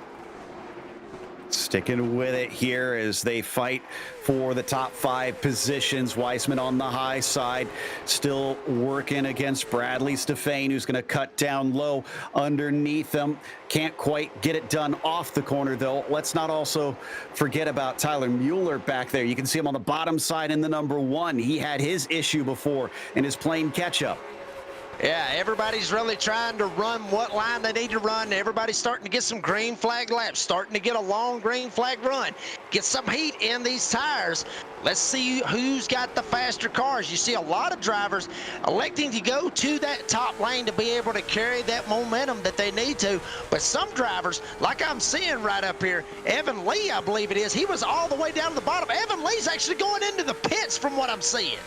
Sticking with it here as they fight for the top 5 positions. Weissman on the high side, still working against Bradley Stefane, who's going to cut down low underneath him. Can't quite get it done off the corner, though. Let's not also forget about Tyler Mueller back there. You can see him on the bottom side in the number 1. He had his issue before and is playing catch-up. Yeah, everybody's really trying to run what line they need to run. Everybody's starting to get some green flag laps, starting to get a long green flag run. Get some heat in these tires. Let's see who's got the faster cars. You see a lot of drivers electing to go to that top lane to be able to carry that momentum that they need to. But some drivers, like I'm seeing right up here, Evan Lee, I believe it is, he was all the way down to the bottom. Evan Lee's actually going into the pits from what I'm seeing.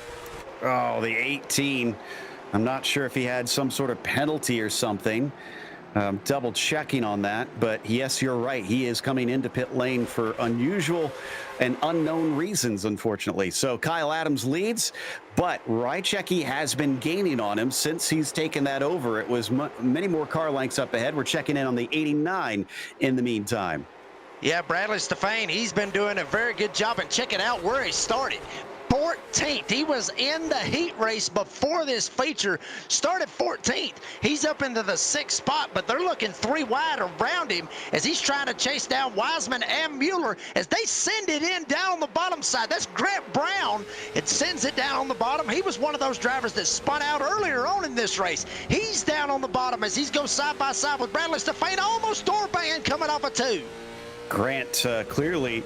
Oh, the 18. I'm not sure if he had some sort of penalty or something. Double checking on that, but yes, you're right. He is coming into pit lane for unusual and unknown reasons, unfortunately. So Kyle Adams leads, but Rychecki has been gaining on him since he's taken that over. It was many more car lengths up ahead. We're checking in on the 89 in the meantime. Yeah, Bradley Stefane, he's been doing a very good job, and check it out where he started. 14th. He was in the heat race before this feature. Started 14th. He's up into the 6th spot, but they're looking 3 wide around him as he's trying to chase down Weissman and Mueller as they send it in down on the bottom side. That's Grant Brown. It sends it down on the bottom. He was one of those drivers that spun out earlier on in this race. He's down on the bottom as he goes side by side with Bradley Stefane, almost door banging coming off a 2. Grant clearly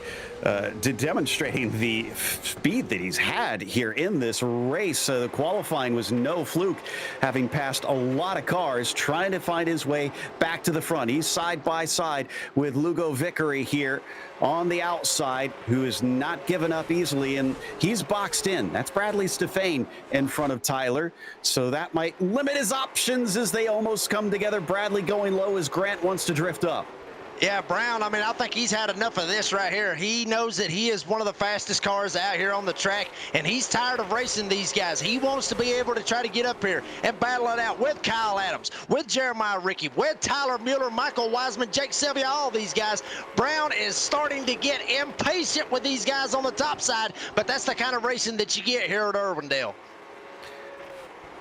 demonstrating the speed that he's had here in this race. The qualifying was no fluke, having passed a lot of cars, trying to find his way back to the front. He's side by side with Lugo Vickery here on the outside, who is not given up easily, and he's boxed in. That's Bradley Stefane in front of Tyler, so that might limit his options as they almost come together. Bradley going low as Grant wants to drift up. Yeah, Brown, I mean, I think he's had enough of this right here. He knows that he is one of the fastest cars out here on the track, and he's tired of racing these guys. He wants to be able to try to get up here and battle it out with Kyle Adams, with Jeremiah Ricky, with Tyler Mueller, Michael Weissman, Jake Sylvia, all these guys. Brown is starting to get impatient with these guys on the top side, but that's the kind of racing that you get here at Irwindale.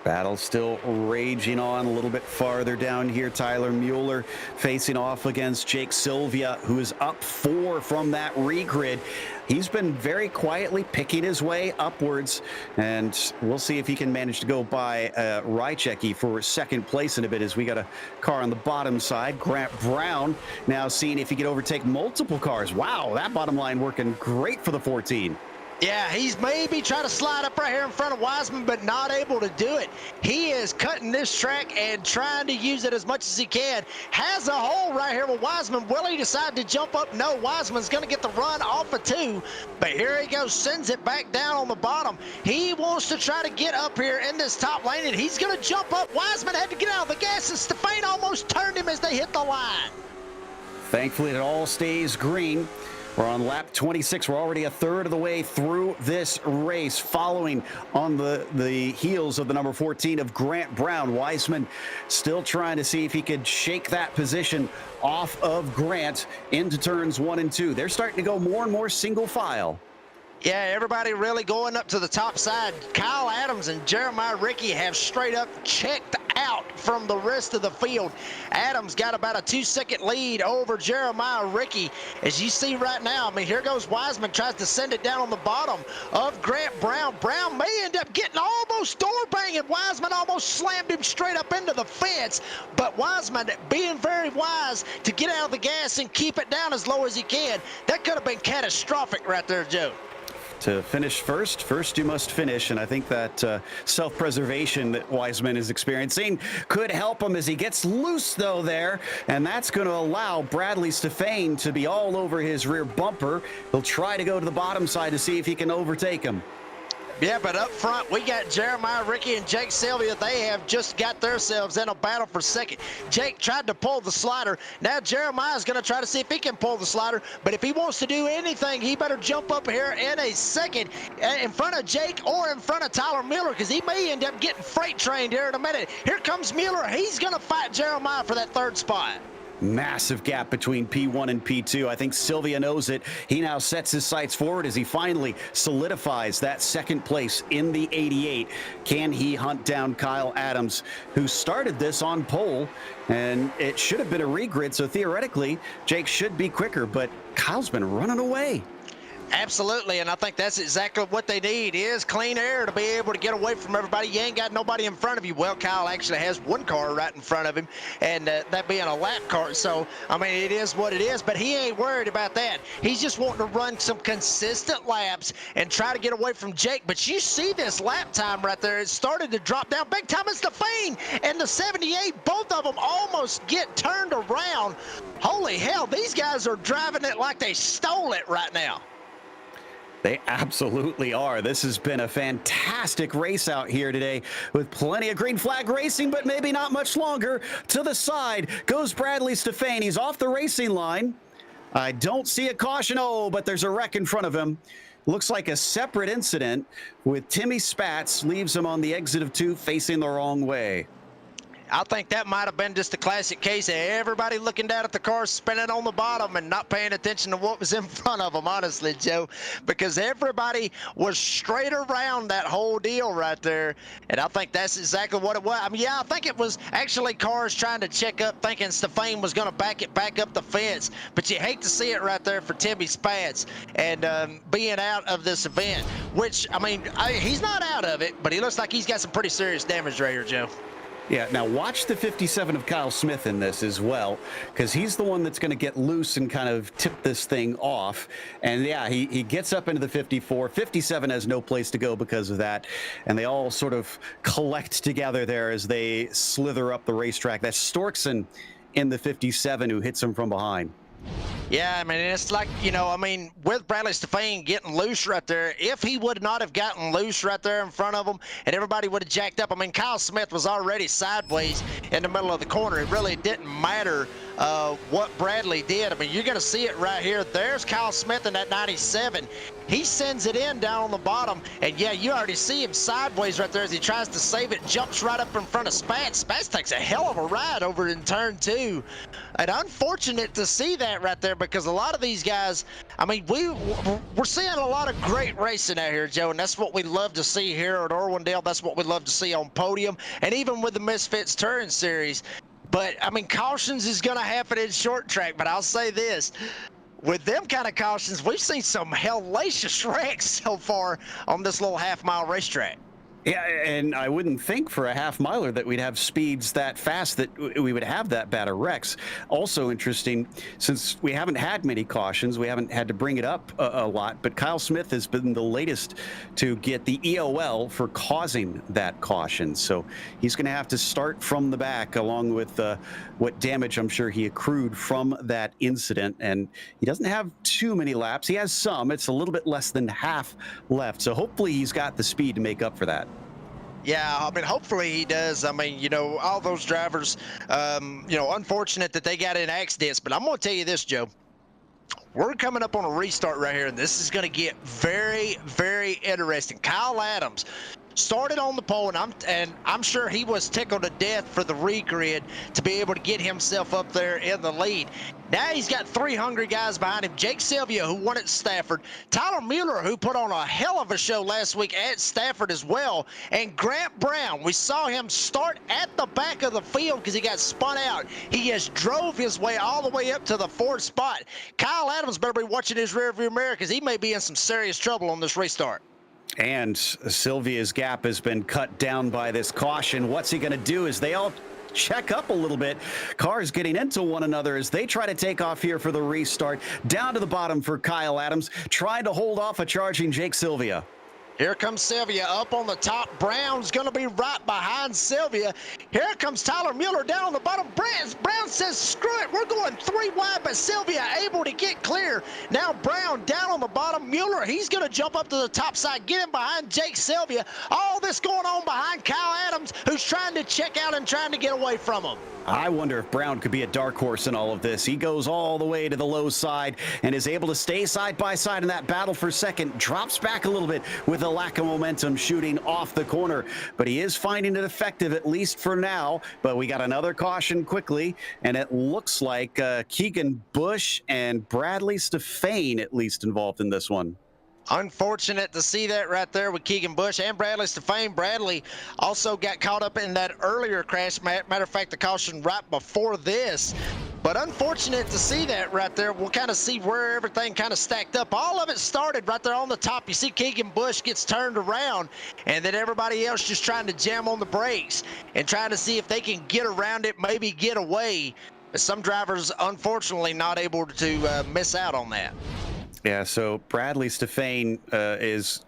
Battle still raging on a little bit farther down here. Tyler Mueller facing off against Jake Sylvia, who is up 4 from that regrid. He's been very quietly picking his way upwards, and we'll see if he can manage to go by Rychecki for 2nd place in a bit, as we got a car on the bottom side. Grant Brown now seeing if he can overtake multiple cars. Wow, that bottom line working great for the 14. Yeah, he's maybe trying to slide up right here in front of Weissman, but not able to do it. He is cutting this track and trying to use it as much as he can. Has a hole right here with Weissman. Will he decide to jump up? No, Weissman's going to get the run off of 2, but here he goes, sends it back down on the bottom. He wants to try to get up here in this top lane, and he's going to jump up. Weissman had to get out of the gas, and Stefane almost turned him as they hit the line. Thankfully, it all stays green. We're on lap 26. We're already a third of the way through this race, following on the heels of the number 14 of Grant Brown. Weissman still trying to see if he could shake that position off of Grant into turns 1 and 2. They're starting to go more and more single file. Yeah, everybody really going up to the top side. Kyle Adams and Jeremiah Ricky have straight up checked out from the rest of the field. Adams got about a 2-second lead over Jeremiah Ricky. As you see right now, I mean, here goes Weissman, tries to send it down on the bottom of Grant Brown. Brown may end up getting almost door banging. Weissman almost slammed him straight up into the fence, but Weissman being very wise to get out of the gas and keep it down as low as he can. That could have been catastrophic right there, Joe. To finish first you must finish, and I think that self-preservation that Weissman is experiencing could help him as he gets loose, though, there, and that's going to allow Bradley Stefane to be all over his rear bumper. He'll try to go to the bottom side to see if he can overtake him. Yeah, but up front, we got Jeremiah Ricky and Jake Sylvia. They have just got themselves in a battle for 2nd. Jake tried to pull the slider. Now Jeremiah's going to try to see if he can pull the slider. But if he wants to do anything, he better jump up here in a 2nd in front of Jake or in front of Tyler Mueller, because he may end up getting freight trained here in a minute. Here comes Mueller. He's going to fight Jeremiah for that 3rd spot. Massive gap between P1 and P2. I think Sylvia knows it. He now sets his sights forward as he finally solidifies that second place in the 88. Can he hunt down Kyle Adams, who started this on pole, and it should have been a regrid, so theoretically, Jake should be quicker, but Kyle's been running away. Absolutely, and I think that's exactly what they need is clean air to be able to get away from everybody. You ain't got nobody in front of you. Well, Kyle actually has one car right in front of him, and that being a lap car. So, I mean, it is what it is, but he ain't worried about that. He's just wanting to run some consistent laps and try to get away from Jake. But you see this lap time right there. It started to drop down big time. It's Stefan and the 78. Both of them almost get turned around. Holy hell, these guys are driving it like they stole it right now. They absolutely are. This has been a fantastic race out here today with plenty of green flag racing, but maybe not much longer. To the side goes Bradley Stefan. He's off the racing line. I don't see a caution. Oh, but there's a wreck in front of him. Looks like a separate incident with Timmy Spatz leaves him on the exit of 2 facing the wrong way. I think that might have been just a classic case of everybody looking down at the car spinning on the bottom and not paying attention to what was in front of them, honestly, Joe, because everybody was straight around that whole deal right there. And I think that's exactly what it was. I mean, yeah, I think it was actually cars trying to check up thinking Stefan was going to back it back up the fence. But you hate to see it right there for Timmy Spatz and being out of this event, which, I mean, he's not out of it, but he looks like he's got some pretty serious damage right here, Joe. Yeah, now watch the 57 of Kyle Smith in this as well, because he's the one that's going to get loose and kind of tip this thing off. And yeah, he gets up into the 54. 57 has no place to go because of that. And they all sort of collect together there as they slither up the racetrack. That's Storkson in the 57 who hits him from behind. Yeah, I mean, it's like, you know, I mean, with Bradley Stefan getting loose right there, if he would not have gotten loose right there in front of him and everybody would have jacked up, I mean, Kyle Smith was already sideways in the middle of the corner. It really didn't matter what Bradley did. I mean, you're going to see it right here. There's Kyle Smith in that 97. He sends it in down on the bottom, and yeah, you already see him sideways right there as he tries to save it, jumps right up in front of Spatz. Spatz takes a hell of a ride over in turn 2. And unfortunate to see that right there, because a lot of these guys, I mean, we're seeing a lot of great racing out here, Joe, and that's what we love to see here at Irwindale. That's what we love to see on podium, and even with the Misfits Touring Series. But, I mean, cautions is going to happen in short track, but I'll say this. With them kind of cautions, we've seen some hellacious wrecks so far on this little half-mile racetrack. Yeah, and I wouldn't think for a half-miler that we'd have speeds that fast that we would have that bad of wrecks. Also interesting, since we haven't had many cautions, we haven't had to bring it up a lot, but Kyle Smith has been the latest to get the EOL for causing that caution. So he's going to have to start from the back along with what damage I'm sure he accrued from that incident. And he doesn't have too many laps. He has some. It's a little bit less than half left. So hopefully he's got the speed to make up for that. Yeah, I mean, hopefully he does. I mean, you know, all those drivers, you know, unfortunate that they got in accidents. But I'm going to tell you this, Joe. We're coming up on a restart right here, and this is going to get very, very interesting. Kyle Adams started on the pole, and I'm sure he was tickled to death for the regrid to be able to get himself up there in the lead. Now he's got 3 hungry guys behind him. Jake Sylvia, who won at Stafford. Tyler Mueller, who put on a hell of a show last week at Stafford as well. And Grant Brown, we saw him start at the back of the field because he got spun out. He just drove his way all the way up to the 4th spot. Kyle Adams better be watching his rearview mirror because he may be in some serious trouble on this restart. And Sylvia's gap has been cut down by this caution. What's he going to do as they all check up a little bit? Cars getting into one another as they try to take off here for the restart. Down to the bottom for Kyle Adams, trying to hold off a charging Jake Sylvia. Here comes Sylvia up on the top. Brown's going to be right behind Sylvia. Here comes Tyler Mueller down on the bottom. Brown says, screw it, we're going 3 wide, but Sylvia able to get clear. Now Brown down on the bottom. Mueller, he's going to jump up to the top side, get him behind Jake Sylvia. All this going on behind Kyle Adams. Adams, who's trying to check out and trying to get away from him. I wonder if Brown could be a dark horse in all of this. He goes all the way to the low side and is able to stay side by side in that battle for second. Drops back a little bit with a lack of momentum shooting off the corner. But he is finding it effective, at least for now. But we got another caution quickly, and it looks like Keegan Bush and Bradley Stefane at least involved in this one. Unfortunate to see that right there with Keegan Bush and Bradley Stefane. Bradley also got caught up in that earlier crash. Matter of fact, the caution right before this. But unfortunate to see that right there. We'll kind of see where everything kind of stacked up. All of it started right there on the top. You see Keegan Bush gets turned around, and then everybody else just trying to jam on the brakes and trying to see if they can get around it, maybe get away. Some drivers, unfortunately, not able to miss out on that. Yeah, so Bradley Stefane is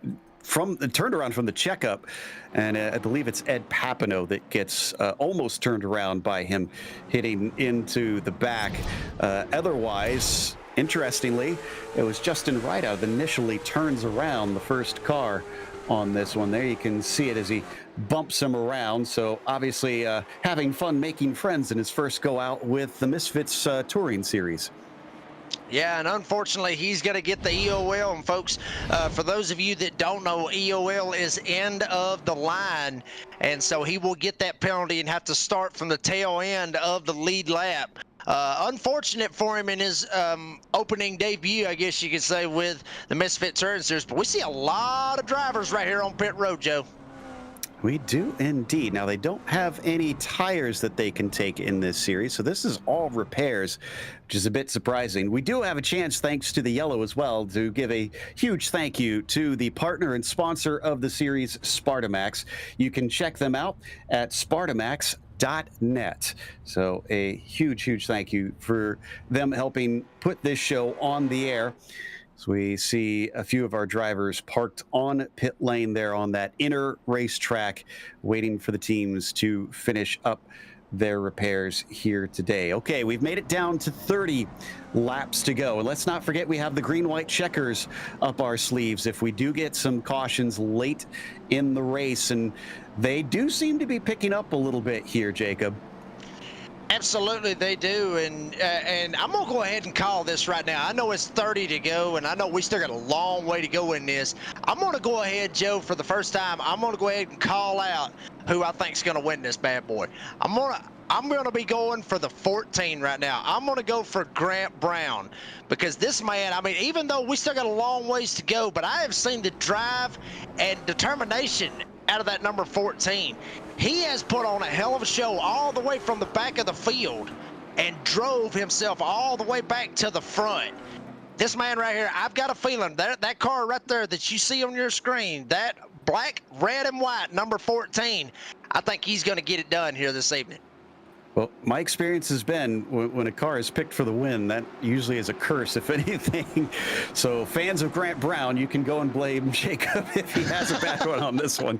turned around from the checkup, and I believe it's Ed Papineau that gets almost turned around by him hitting into the back. Otherwise, interestingly, it was Justin Rideout that initially turns around the first car on this one. There you can see it as he bumps him around. So obviously having fun making friends in his first go out with the Misfits Touring Series. Yeah, and unfortunately, he's going to get the EOL. And folks, for those of you that don't know, EOL is end of the line. And so he will get that penalty and have to start from the tail end of the lead lap. Unfortunate for him in his opening debut, I guess you could say, with the Misfit Touring Series. But we see a lot of drivers right here on pit road, Joe. We do indeed. Now, they don't have any tires that they can take in this series, so this is all repairs, which is a bit surprising. We do have a chance, thanks to the yellow as well, to give a huge thank you to the partner and sponsor of the series, Spartamax. You can check them out at Spartamax.net. So a huge thank you for them helping put this show on the air. So we see a few of our drivers parked on pit lane there on that inner racetrack, waiting for the teams to finish up their repairs here today. Okay, we've made it down to 30 laps to go. And let's not forget we have the green-white checkers up our sleeves if we do get some cautions late in the race. And they do seem to be picking up a little bit here, Jacob. Absolutely, they do, and I'm gonna go ahead and call this right now. I know it's 30 to go, and I know we still got a long way to go in this. I'm gonna go ahead, Joe, for the first time. I'm gonna go ahead and call out who I think's gonna win this bad boy. I'm gonna be going for the 14 right now. I'm gonna go for Grant Brown, because this man, I mean, even though we still got a long ways to go, but I have seen the drive and determination out of that number 14. He has put on a hell of a show all the way from the back of the field and drove himself all the way back to the front. This man right here, I've got a feeling that car right there that you see on your screen, that black, red, and white number 14, I think he's going to get it done here this evening. Well, my experience has been when a car is picked for the win, that usually is a curse, if anything. So fans of Grant Brown, you can go and blame Jacob if he has a bad one on this one.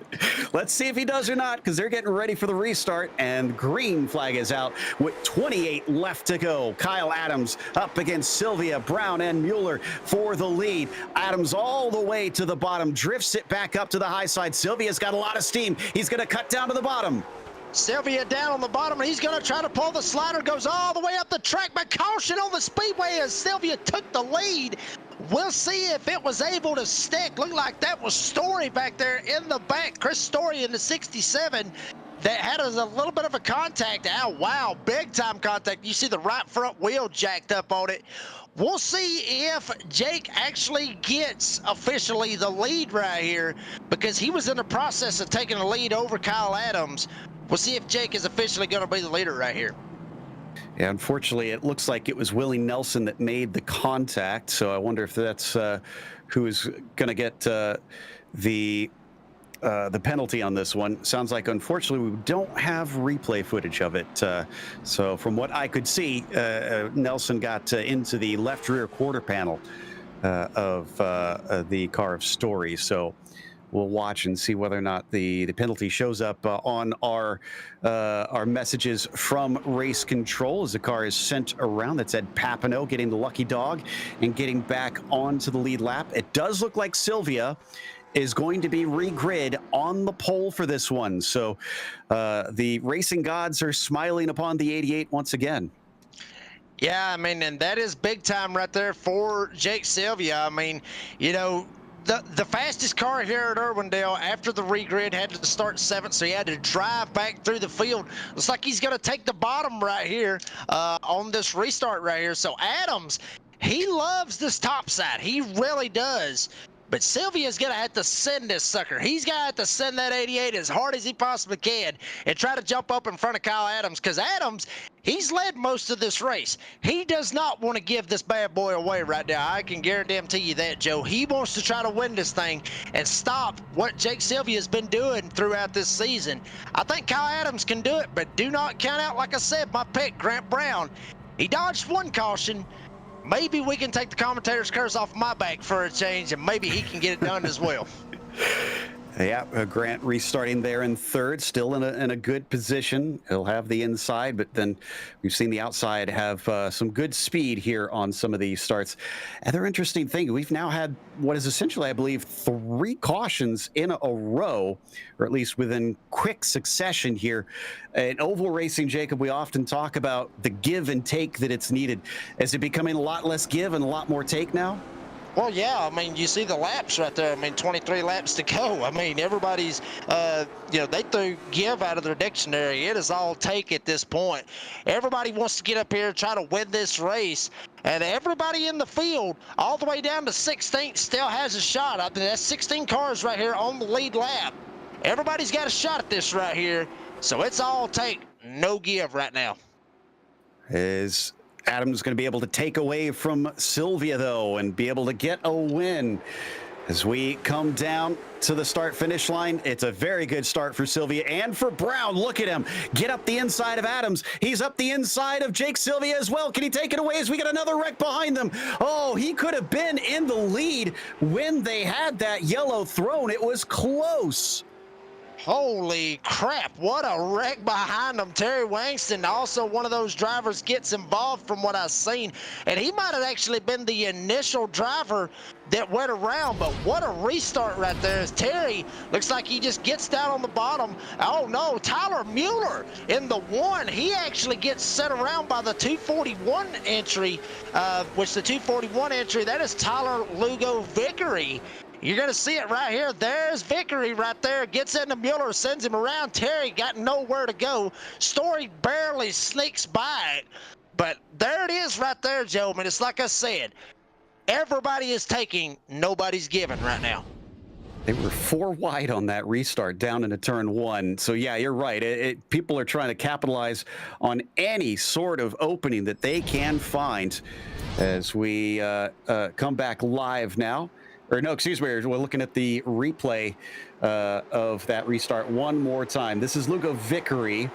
Let's see if he does or not, because they're getting ready for the restart, and green flag is out with 28 left to go. Kyle Adams up against Sylvia, Brown, and Mueller for the lead. Adams all the way to the bottom, drifts it back up to the high side. Sylvia's got a lot of steam. He's going to cut down to the bottom. Sylvia down on the bottom, and he's going to try to pull the slider, goes all the way up the track, but caution on the speedway as Sylvia took the lead. We'll see if it was able to stick. Looked like that was Story back there in the back. Chris Story in the 67 that had a little bit of a contact. Oh, wow, big time contact. You see the right front wheel jacked up on it. We'll see if Jake actually gets officially the lead right here, because he was in the process of taking the lead over Kyle Adams. We'll see if Jake is officially going to be the leader right here. Yeah, unfortunately, it looks like it was Willie Nelson that made the contact. So I wonder if that's who is going to get the penalty on this one. Sounds like, unfortunately, we don't have replay footage of it. So from what I could see, Nelson got into the left rear quarter panel of the car of Story. So we'll watch and see whether or not the penalty shows up on our messages from race control as the car is sent around. That's Ed Papineau getting the lucky dog and getting back onto the lead lap. It does look like Sylvia is going to be regrid on the pole for this one. So the racing gods are smiling upon the 88 once again. Yeah, I mean, and that is big time right there for Jake Sylvia. I mean, you know, the fastest car here at Irwindale after the regrid had to start 7th, so he had to drive back through the field. Looks like he's going to take the bottom right here on this restart right here. So Adams, he loves this top side. He really does. But Sylvia's going to have to send this sucker. He's going to have to send that 88 as hard as he possibly can and try to jump up in front of Kyle Adams, because Adams, he's led most of this race. He does not want to give this bad boy away right now. I can guarantee you that, Joe. He wants to try to win this thing and stop what Jake Sylvia's been doing throughout this season. I think Kyle Adams can do it, but do not count out, like I said, my pick, Grant Brown. He dodged one caution. Maybe we can take the commentator's curse off my back for a change, and maybe he can get it done as well. Yeah, Grant restarting there in 3rd, still in a good position. He'll have the inside, but then we've seen the outside have some good speed here on some of these starts. Other interesting thing, we've now had what is essentially, I believe, 3 cautions in a row, or at least within quick succession here. In oval racing, Jacob, we often talk about the give and take that it's needed. Is it becoming a lot less give and a lot more take now? Well, yeah, I mean, you see the laps right there. I mean, 23 laps to go. I mean, everybody's, you know, they threw give out of their dictionary. It is all take at this point. Everybody wants to get up here and try to win this race. And everybody in the field, all the way down to 16th, still has a shot. I mean, that's 16 cars right here on the lead lap. Everybody's got a shot at this right here. So it's all take, no give right now. Is Adams going to be able to take away from Sylvia, though, and be able to get a win? As we come down to the start-finish line, it's a very good start for Sylvia and for Brown. Look at him get up the inside of Adams. He's up the inside of Jake Sylvia as well. Can he take it away as we get another wreck behind them? Oh, he could have been in the lead when they had that yellow thrown. It was close. Holy crap, what a wreck behind him. Terry Wangston, also one of those drivers, gets involved from what I've seen. And he might have actually been the initial driver that went around, but what a restart right there. As Terry looks like he just gets down on the bottom. Oh no, Tyler Mueller in the 1. He actually gets set around by the 241 entry, which the 241 entry, that is Tyler Lugo Vickery. You're going to see it right here. There's Vickery right there. Gets into Mueller, sends him around. Terry got nowhere to go. Story barely sneaks by it. But there it is right there, Joe. I mean, it's like I said, everybody is taking, nobody's giving right now. They were 4 wide on that restart down into turn 1. So, yeah, you're right. People are trying to capitalize on any sort of opening that they can find as we come back live now. Or no, excuse me, we're looking at the replay of that restart one more time. This is Lugo Vickery.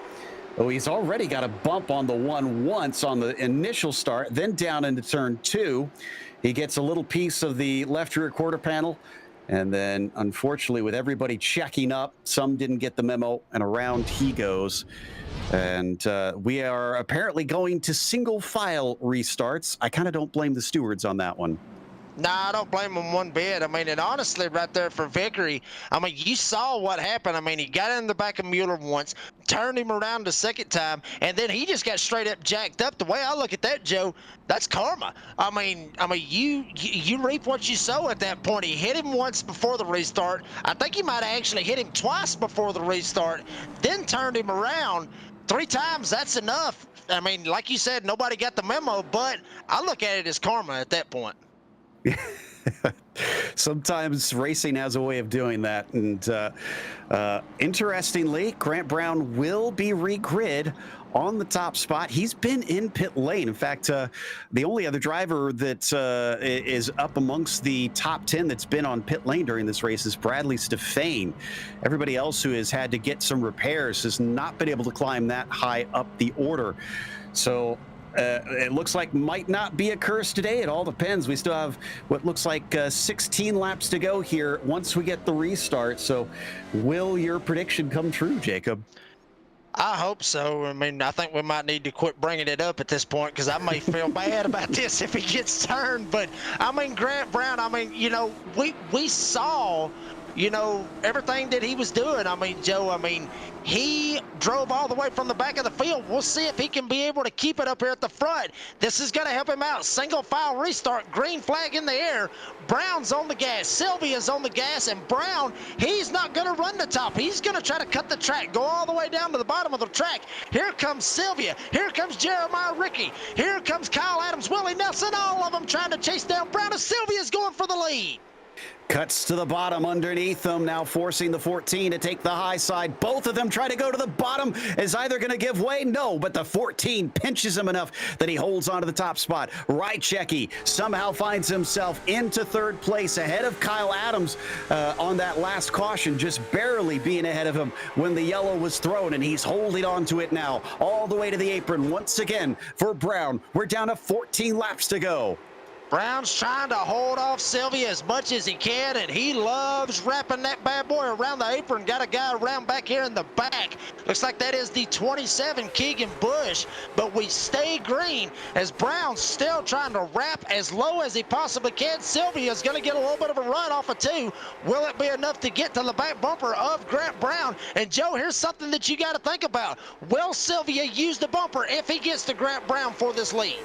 Oh, he's already got a bump on the 1 once on the initial start, then down into turn 2. He gets a little piece of the left rear quarter panel. And then, unfortunately, with everybody checking up, some didn't get the memo, and around he goes. And we are apparently going to single file restarts. I kind of don't blame the stewards on that one. Nah, I don't blame him one bit. I mean, and honestly, right there for Vickery, I mean, you saw what happened. I mean, he got in the back of Mueller once, turned him around the second time, and then he just got straight up jacked up. The way I look at that, Joe, that's karma. I mean, you reap what you sow at that point. He hit him once before the restart. I think he might have actually hit him twice before the restart, then turned him around 3 times. That's enough. I mean, like you said, nobody got the memo, but I look at it as karma at that point. Sometimes racing has a way of doing that. And interestingly, Grant Brown will be regrid on the top spot. He's been in pit lane. In fact, the only other driver that is up amongst the top 10 that's been on pit lane during this race is Bradley Stefane. Everybody else who has had to get some repairs has not been able to climb that high up the order. So it looks like might not be a curse today. It all depends. We still have what looks like 16 laps to go here once we get the restart. So will your prediction come true, Jacob? I hope so. I mean, I think we might need to quit bringing it up at this point because I may feel bad about this if he gets turned. But, I mean, Grant Brown, I mean, you know, we saw you know, everything that he was doing. I mean, Joe, I mean, he drove all the way from the back of the field. We'll see if he can be able to keep it up here at the front. This is going to help him out. Single file restart, green flag in the air. Brown's on the gas, Sylvia's on the gas, and Brown, he's not going to run the top. He's going to try to cut the track, go all the way down to the bottom of the track. Here comes Sylvia. Here comes Jeremiah Ricky. Here comes Kyle Adams, Willie Nelson, all of them trying to chase down Brown, and Sylvia's going for the lead. Cuts to the bottom underneath them, now forcing the 14 to take the high side. Both of them try to go to the bottom. Is either going to give way? No, but the 14 pinches him enough that he holds onto the top spot. Rychecki somehow finds himself into third place ahead of Kyle Adams on that last caution, just barely being ahead of him when the yellow was thrown, and he's holding on to it now all the way to the apron once again for Brown. We're down to 14 laps to go. Brown's trying to hold off Sylvia as much as he can, and he loves wrapping that bad boy around the apron. Got a guy around back here in the back. Looks like that is the 27, Keegan Bush, but we stay green as Brown's still trying to wrap as low as he possibly can. Sylvia's going to get a little bit of a run off of 2. Will it be enough to get to the back bumper of Grant Brown? And Joe, here's something that you got to think about. Will Sylvia use the bumper if he gets to Grant Brown for this lead?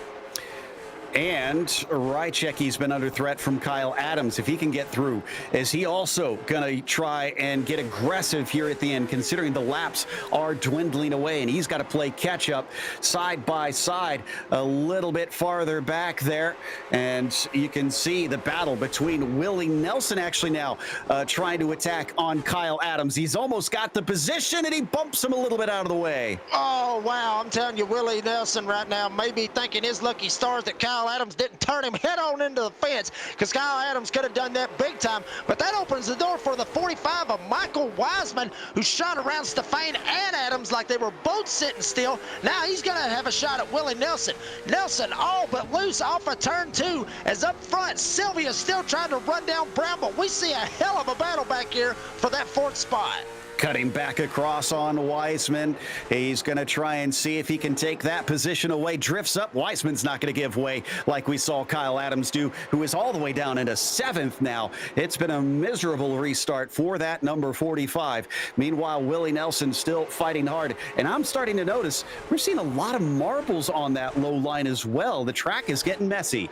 And Rychecki's been under threat from Kyle Adams. If he can get through, is he also going to try and get aggressive here at the end, considering the laps are dwindling away, and he's got to play catch up side by side a little bit farther back there. And you can see the battle between Willie Nelson actually now trying to attack on Kyle Adams. He's almost got the position, and he bumps him a little bit out of the way. Oh, wow. I'm telling you, Willie Nelson right now may be thanking his lucky stars that Kyle Adams didn't turn him head on into the fence, because Kyle Adams could have done that big time. But that opens the door for the 45 of Michael Wiseman, who shot around Stefan and Adams like they were both sitting still. Now he's going to have a shot at Willie Nelson. Nelson all but loose off of turn 2, as up front Sylvia's still trying to run down Brown, but we see a hell of a battle back here for that 4th spot. Cutting back across on Wiseman. He's going to try and see if he can take that position away. Drifts up. Wiseman's not going to give way like we saw Kyle Adams do, who is all the way down into 7th now. It's been a miserable restart for that number 45. Meanwhile, Willie Nelson still fighting hard. And I'm starting to notice we're seeing a lot of marbles on that low line as well. The track is getting messy.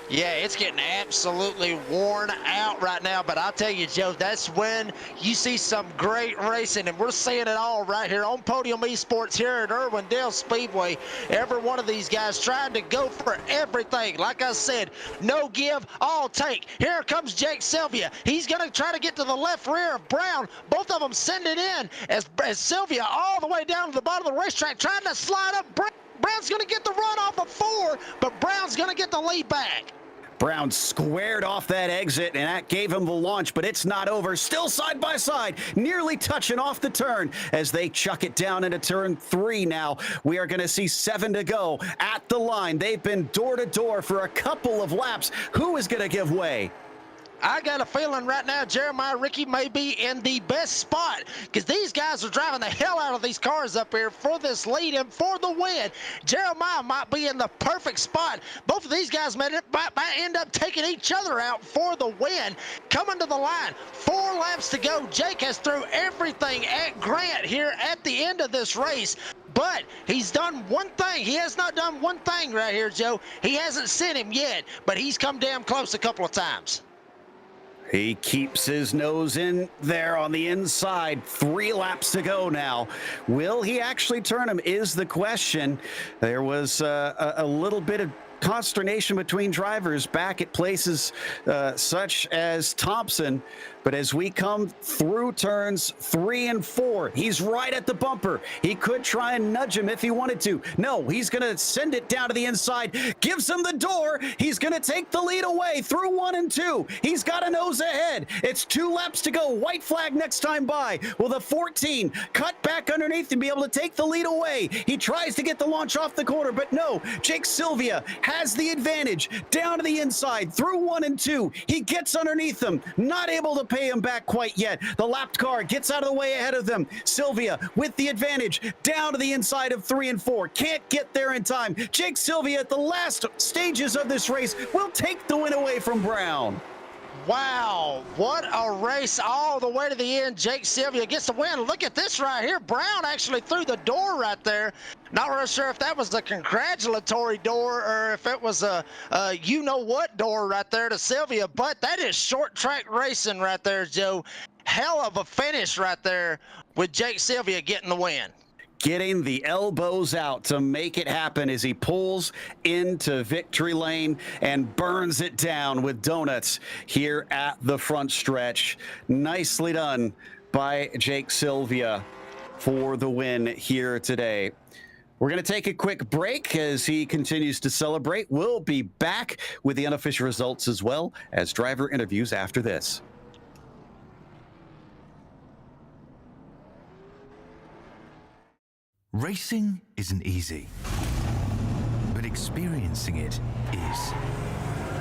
Yeah, it's getting absolutely worn out right now, but I'll tell you, Joe, that's when you see some great racing, and we're seeing it all right here on Podium Esports here at Irwindale Speedway. Every one of these guys trying to go for everything. Like I said, no give, all take. Here comes Jake Sylvia. He's going to try to get to the left rear of Brown. Both of them send it in as Sylvia all the way down to the bottom of the racetrack trying to slide up. Brown's going to get the run off of 4, but Brown's going to get the lead back. Brown squared off that exit, and that gave him the launch, but it's not over. Still side by side, nearly touching off the turn as they chuck it down into turn 3 now. We are going to see 7 to go at the line. They've been door to door for a couple of laps. Who is going to give way? I got a feeling right now Jeremiah Ricky may be in the best spot, because these guys are driving the hell out of these cars up here for this lead and for the win. Jeremiah might be in the perfect spot. Both of these guys might end up taking each other out for the win. Coming to the line, 4 laps to go. Jake has threw everything at Grant here at the end of this race. But he's done one thing. He has not done one thing right here, Joe. He hasn't sent him yet, but he's come damn close a couple of times. He keeps his nose in there on the inside. 3 laps to go now. Will he actually turn him is the question. There was a little bit of consternation between drivers back at places such as Thompson. But as we come through turns 3 and 4, he's right at the bumper. He could try and nudge him if he wanted to. No, he's going to send it down to the inside, gives him the door. He's going to take the lead away through 1 and 2. He's got a nose ahead. It's 2 laps to go. White flag next time by. Will the 14 cut back underneath and be able to take the lead away? He tries to get the launch off the corner, but no. Jake Sylvia has the advantage down to the inside through 1 and 2. He gets underneath them, not able to pay him back quite yet. The lapped car gets out of the way ahead of them. Sylvia with the advantage down to the inside of 3 and 4. Can't get there in time. Jake Sylvia at the last stages of this race will take the win away from Brown. Wow, what a race all the way to the end. Jake Sylvia gets the win. Look at this right here. Brown actually threw the door right there. Not really sure if that was a congratulatory door or if it was a you-know-what door right there to Sylvia, but that is short track racing right there, Joe. Hell of a finish right there with Jake Sylvia getting the win. Getting the elbows out to make it happen as he pulls into victory lane and burns it down with donuts here at the front stretch. Nicely done by Jake Sylvia for the win here today. We're going to take a quick break as he continues to celebrate. We'll be back with the unofficial results as well as driver interviews after this. Racing isn't easy, but experiencing it is.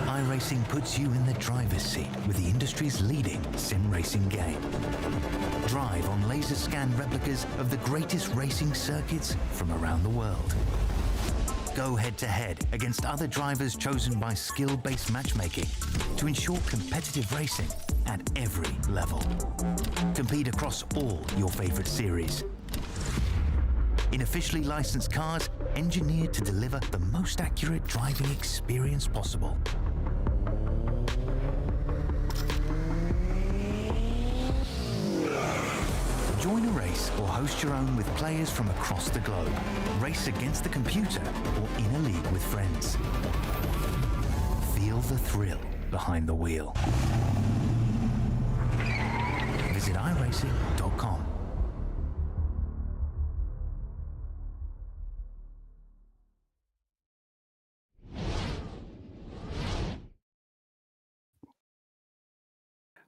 iRacing puts you in the driver's seat with the industry's leading sim racing game. Drive on laser scan replicas of the greatest racing circuits from around the world. Go head-to-head against other drivers chosen by skill-based matchmaking to ensure competitive racing at every level. Compete across all your favorite series in officially licensed cars engineered to deliver the most accurate driving experience possible. Join a race or host your own with players from across the globe. Race against the computer or in a league with friends. Feel the thrill behind the wheel. Visit iRacing.com.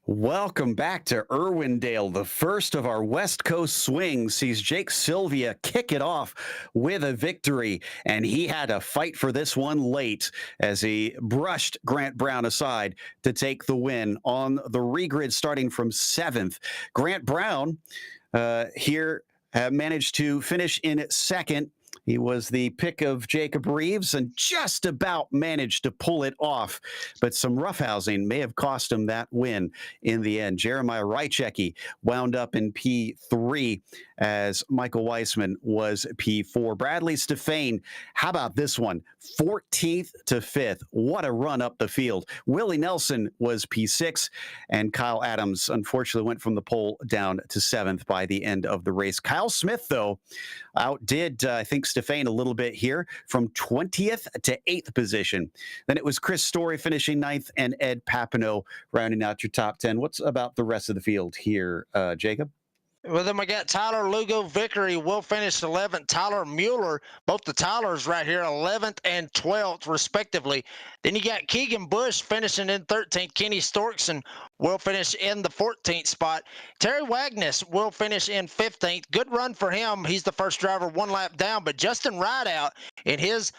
Welcome back to Irwindale. The first of our West Coast swings sees Jake Sylvia kick it off with a victory, and he had to fight for this one late as he brushed Grant Brown aside to take the win on the regrid starting from 7th. Grant Brown here managed to finish in second. He was the pick of Jacob Reeves and just about managed to pull it off, but some roughhousing may have cost him that win in the end. Jeremiah Rychecki wound up in P3 as Michael Weissman was P4. Bradley Stefane, how about this one? 14th to 5th. What a run up the field. Willie Nelson was P6, and Kyle Adams unfortunately went from the pole down to 7th by the end of the race. Kyle Smith, though, outdid, I think, Stefane a little bit here from 20th to 8th position. Then it was Chris Story finishing 9th and Ed Papineau rounding out your top 10. What's about the rest of the field here, Jacob? Well, then we got Tyler Lugo Vickery will finish 11th. Tyler Mueller, both the Tylers right here, 11th and 12th, respectively. Then you got Keegan Bush finishing in 13th. Kenny Storkson will finish in the 14th spot. Terry Wagness will finish in 15th. Good run for him. He's the first driver one lap down, but Justin Rideout in his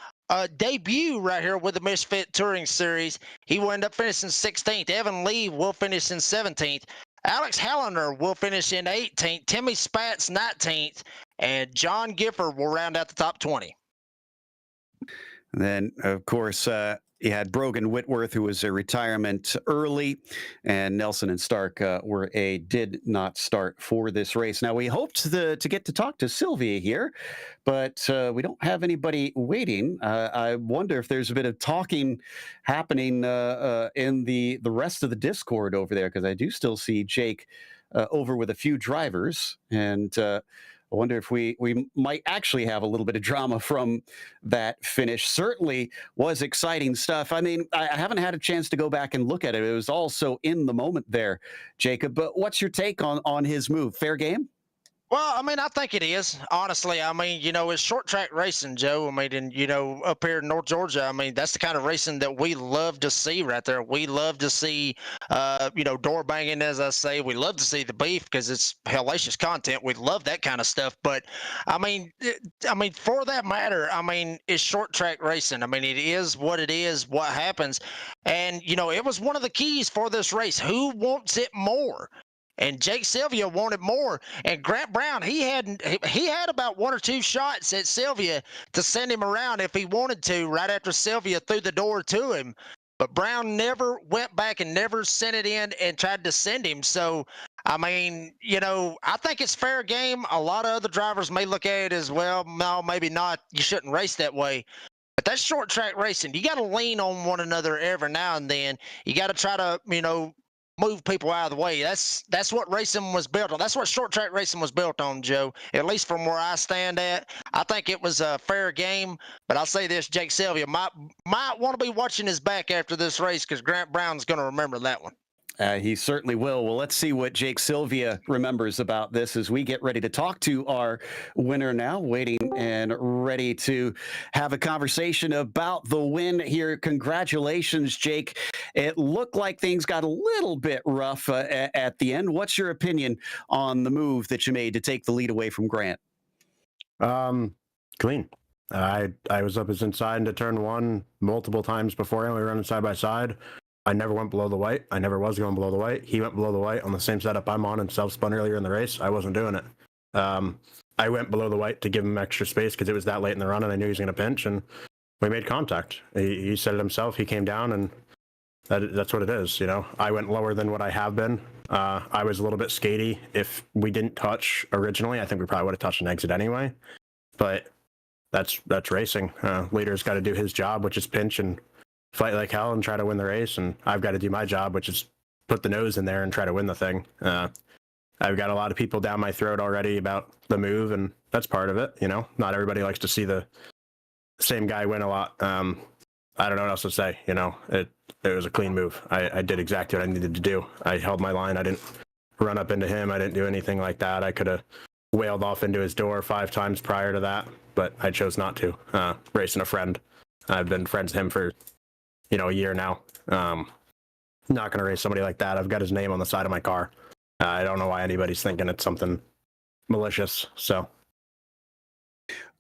debut right here with the Misfit Touring Series, he will end up finishing 16th. Evan Lee will finish in 17th. Alex Halliner will finish in 18th, Timmy Spatz 19th, and John Gifford will round out the top 20. And then, of course, you had Brogan Whitworth, who was a retirement early, and Nelson and Stark did not start for this race. Now, we hoped to get to talk to Sylvia here, but we don't have anybody waiting. I wonder if there's a bit of talking happening in the rest of the Discord over there, because I do still see Jake over with a few drivers, and I wonder if we might actually have a little bit of drama from that finish. Certainly was exciting stuff. I mean, I haven't had a chance to go back and look at it. It was also in the moment there, Jacob. But what's your take on his move? Fair game? Well, I mean, I think it is. Honestly, I mean, it's short track racing, Joe. I mean, and up here in North Georgia, I mean, that's the kind of racing that we love to see right there. We love to see, door banging, as I say. We love to see the beef because it's hellacious content. We love that kind of stuff. But I mean, for that matter, I mean, it's short track racing. I mean, it is what it is, what happens, and it was one of the keys for this race. Who wants it more? And Jake Sylvia wanted more. And Grant Brown, he had about one or two shots at Sylvia to send him around if he wanted to, right after Sylvia threw the door to him. but Brown never went back and never sent it in and tried to send him. So, I mean, I think it's fair game. A lot of other drivers may look at it as, well, no, maybe not. You shouldn't race that way. But that's short track racing. You got to lean on one another every now and then. You got to try to, move people out of the way. That's what racing was built on. That's what short track racing was built on, Joe. At least from where I stand at, I think it was a fair game. But I'll say this: Jake Sylvia might want to be watching his back after this race, because Grant Brown's going to remember that one. He certainly will. Well, let's see what Jake Sylvia remembers about this as we get ready to talk to our winner now, waiting and ready to have a conversation about the win here. Congratulations, Jake. It looked like things got a little bit rough at the end. What's your opinion on the move that you made to take the lead away from Grant? Clean. I was up his inside into turn one multiple times before him. We were running side by side. I never went below the white. I never was going below the white. He went below the white on the same setup I'm on and self-spun earlier in the race. I wasn't doing it. I went below the white to give him extra space because it was that late in the run and I knew he was going to pinch, and we made contact. He said it himself. He came down, and that's what it is. I went lower than what I have been. I was a little bit skatey. If we didn't touch originally, I think we probably would have touched an exit anyway. But that's racing. Leader's got to do his job, which is pinch and fight like hell and try to win the race, and I've got to do my job, which is put the nose in there and try to win the thing. I've got a lot of people down my throat already about the move, and that's part of it. Not everybody likes to see the same guy win a lot. I don't know what else to say. It was a clean move. I did exactly what I needed to do. I held my line. I didn't run up into him. I didn't do anything like that. I could have wailed off into his door 5 times prior to that, but I chose not to. Racing a friend. I've been friends with him for a year now. Not going to race somebody like that. I've got his name on the side of my car. I don't know why anybody's thinking it's something malicious. So,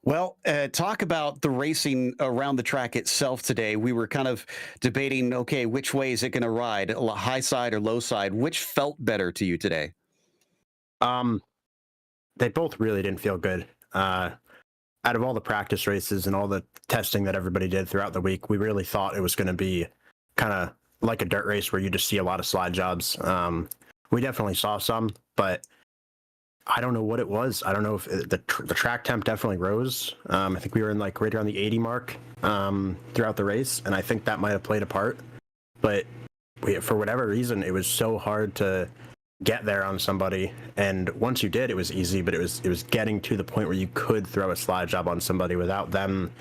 well, talk about the racing around the track itself today. We were kind of debating, okay, which way is it going to ride, high side or low side? Which felt better to you today? They both really didn't feel good. Out of all the practice races and all the testing that everybody did throughout the week, we really thought it was going to be kind of like a dirt race where you just see a lot of slide jobs. We definitely saw some, but I don't know what it was. I don't know if the track temp definitely rose. I think we were in like right around the 80 mark throughout the race, and I think that might have played a part. But for whatever reason, it was so hard to get there on somebody, and once you did, it was easy, but it was getting to the point where you could throw a slide job on somebody without them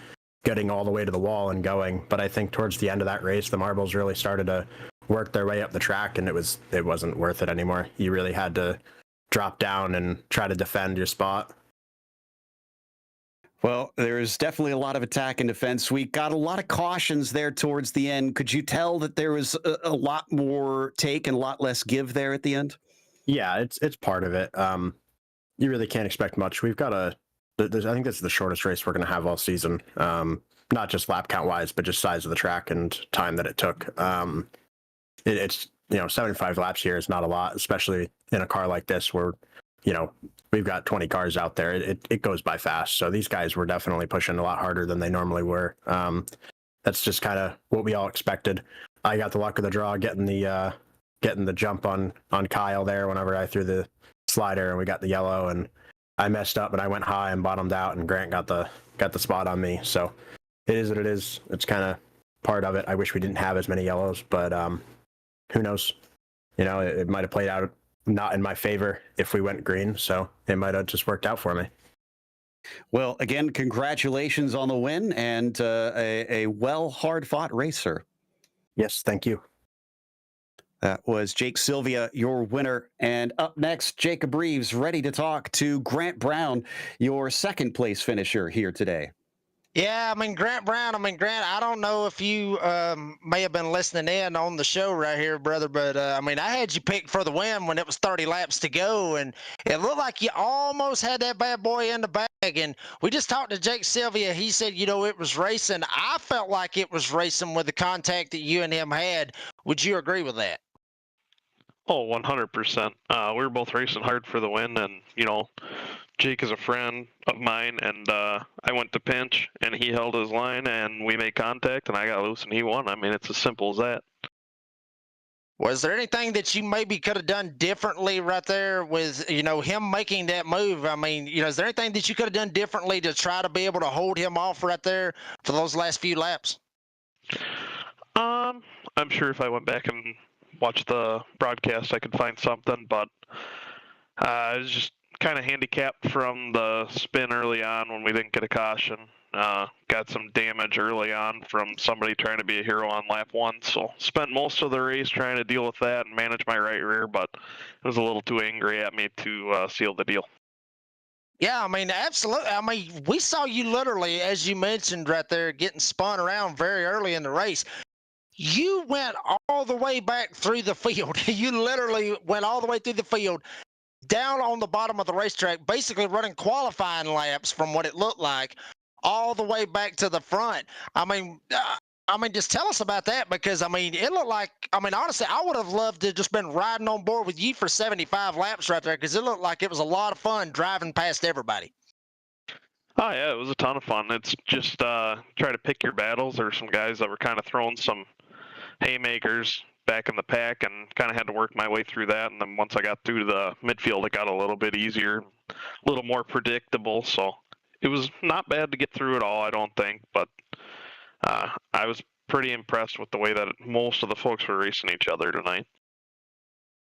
getting all the way to the wall and going. But I think towards the end of that race, the marbles really started to work their way up the track, and it wasn't worth it anymore. You really had to drop down and try to defend your spot. Well, there's definitely a lot of attack and defense. We got a lot of cautions there towards the end. Could you tell that there was a lot more take and a lot less give there at the end? Yeah, it's part of it. You really can't expect much. We've got I think this is the shortest race we're going to have all season. Not just lap count wise, but just size of the track and time that it took. It's 75 laps here is not a lot, especially in a car like this where we've got 20 cars out there. It goes by fast. So these guys were definitely pushing a lot harder than they normally were. That's just kind of what we all expected. I got the luck of the draw getting the jump on Kyle there whenever I threw the slider and we got the yellow, and I messed up and I went high and bottomed out, and Grant got the spot on me. So it is what it is. It's kind of part of it. I wish we didn't have as many yellows, but who knows? It might have played out not in my favor if we went green, so it might have just worked out for me. Well, again, congratulations on the win and a hard-fought race, sir. Yes, thank you. That was Jake Sylvia, your winner. And up next, Jacob Reeves, ready to talk to Grant Brown, your second place finisher here today. Yeah, Grant Brown. Grant, I don't know if you may have been listening in on the show right here, brother, but I had you picked for the win when it was 30 laps to go, and it looked like you almost had that bad boy in the bag. And we just talked to Jake Sylvia. He said, it was racing. I felt like it was racing with the contact that you and him had. Would you agree with that? Oh, 100%. We were both racing hard for the win, and Jake is a friend of mine, and I went to pinch, and he held his line, and we made contact, and I got loose, and he won. I mean, it's as simple as that. Was there anything that you maybe could have done differently right there with, him making that move? I mean, is there anything that you could have done differently to try to be able to hold him off right there for those last few laps? I'm sure if I went back and watched the broadcast, I could find something, but I was just kind of handicapped from the spin early on when we didn't get a caution. Got some damage early on from somebody trying to be a hero on lap 1, so spent most of the race trying to deal with that and manage my right rear, but it was a little too angry at me to seal the deal. Yeah, I mean, absolutely. I mean, we saw you literally, as you mentioned right there, getting spun around very early in the race. You went all the way back through the field. You literally went all the way through the field, down on the bottom of the racetrack, basically running qualifying laps from what it looked like, all the way back to the front. I mean, just tell us about that, because, I mean, it looked like, honestly, I would have loved to just been riding on board with you for 75 laps right there, because it looked like it was a lot of fun driving past everybody. Oh, yeah, it was a ton of fun. It's just try to pick your battles. There were some guys that were kind of throwing some haymakers back in the pack, and kind of had to work my way through that. And then once I got through the midfield, it got a little bit easier, a little more predictable. So it was not bad to get through it all, I don't think. But I was pretty impressed with the way that most of the folks were racing each other tonight.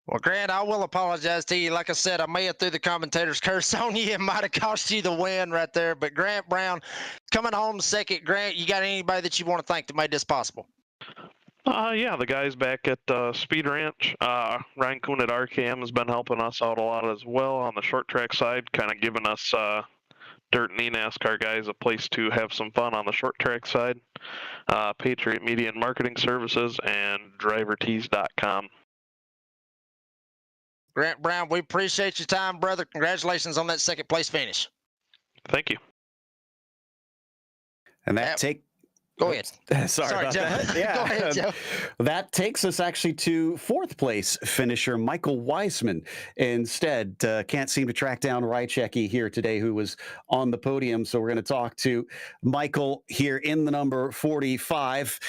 Well, Grant, I will apologize to you. Like I said, I may have threw the commentator's curse on you. It might have cost you the win right there. But Grant Brown coming home second. Grant, you got anybody that you want to thank that made this possible? Yeah, the guys back at Speed Ranch. Ryan Kuhn at RKM has been helping us out a lot as well on the short track side, kind of giving us dirt and NASCAR guys a place to have some fun on the short track side. Patriot Media and Marketing Services, and DriverTees.com. Grant Brown, we appreciate your time, brother. Congratulations on that second place finish. Thank you. And that Go ahead. Sorry about Joe. that. Yeah. Go ahead, Joe. That takes us actually to fourth place finisher Michael Weissman. Instead, can't seem to track down Rychecki here today, who was on the podium. So we're going to talk to Michael here in the number 45.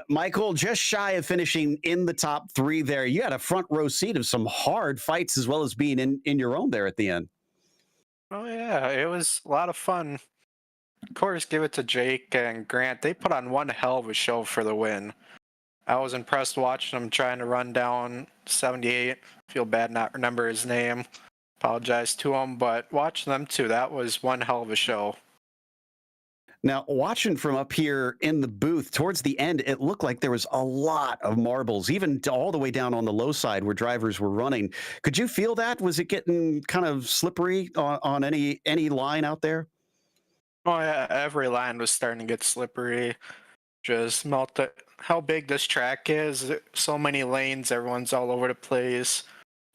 Michael, just shy of finishing in the top 3 there. You had a front row seat of some hard fights as well as being in your own there at the end. Oh, yeah, it was a lot of fun. Of course, give it to Jake and Grant. They put on one hell of a show for the win. I was impressed watching them trying to run down 78. Feel bad not remember his name. Apologize to him, but watching them too, that was one hell of a show. Now, watching from up here in the booth, towards the end, it looked like there was a lot of marbles, even all the way down on the low side where drivers were running. Could you feel that? Was it getting kind of slippery on any line out there? Oh yeah, every line was starting to get slippery. Just how big this track is. So many lanes, everyone's all over the place.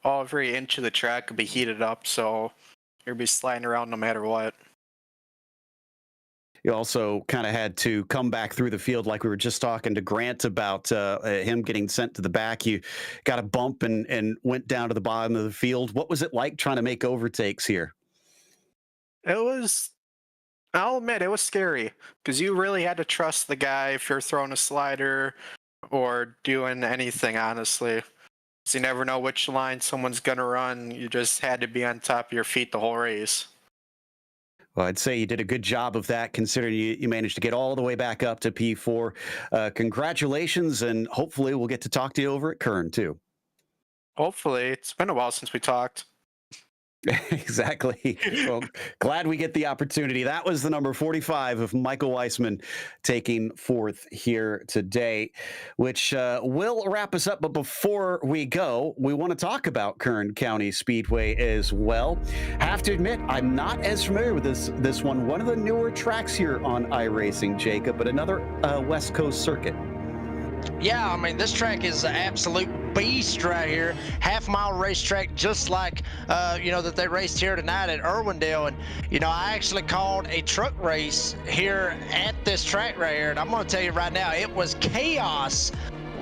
Every inch of the track could be heated up, so you'd be sliding around no matter what. You also kind of had to come back through the field, like we were just talking to Grant about him getting sent to the back. You got a bump and went down to the bottom of the field. What was it like trying to make overtakes here? I'll admit, it was scary, because you really had to trust the guy if you're throwing a slider or doing anything, honestly. So you never know which line someone's going to run. You just had to be on top of your feet the whole race. Well, I'd say you did a good job of that, considering you managed to get all the way back up to P4. Congratulations, and hopefully we'll get to talk to you over at Kern, too. Hopefully. It's been a while since we talked. Exactly. Well, glad we get the opportunity. That was the number 45 of Michael Weissman taking fourth here today, which will wrap us up. But before we go, we want to talk about Kern County Speedway as well. Have to admit, I'm not as familiar with this one. One of the newer tracks here on iRacing, Jacob, but another West Coast circuit. Yeah, I mean, this track is an absolute beast right here. Half-mile racetrack, just like, that they raced here tonight at Irwindale. And, I actually called a truck race here at this track right here. And I'm going to tell you right now, it was chaos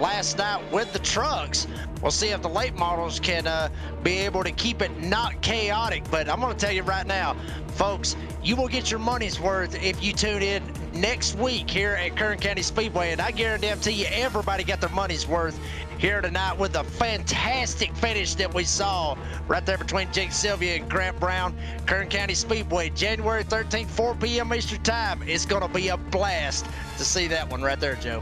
last night with the trucks. We'll see if the late models can be able to keep it not chaotic. But I'm going to tell you right now, folks, you will get your money's worth if you tune in next week here at Kern County Speedway. And I guarantee you everybody got their money's worth here tonight with the fantastic finish that we saw right there between Jake Sylvia and Grant Brown. Kern County Speedway, January 13th, 4 p.m. Eastern Time. It's going to be a blast to see that one right there, Joe.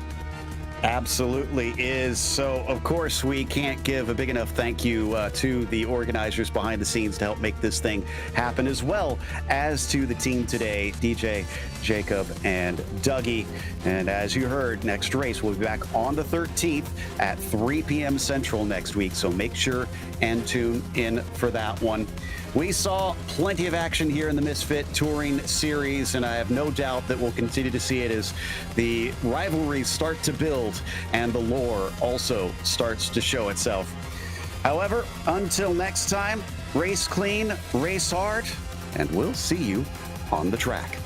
Absolutely is. So, of course, we can't give a big enough thank you to the organizers behind the scenes to help make this thing happen, as well as to the team today, DJ, Jacob, and Dougie. And as you heard, next race will be back on the 13th at 3 p.m. Central next week. So make sure and tune in for that one. We saw plenty of action here in the Misfit Touring Series, and I have no doubt that we'll continue to see it as the rivalries start to build and the lore also starts to show itself. However, until next time, race clean, race hard, and we'll see you on the track.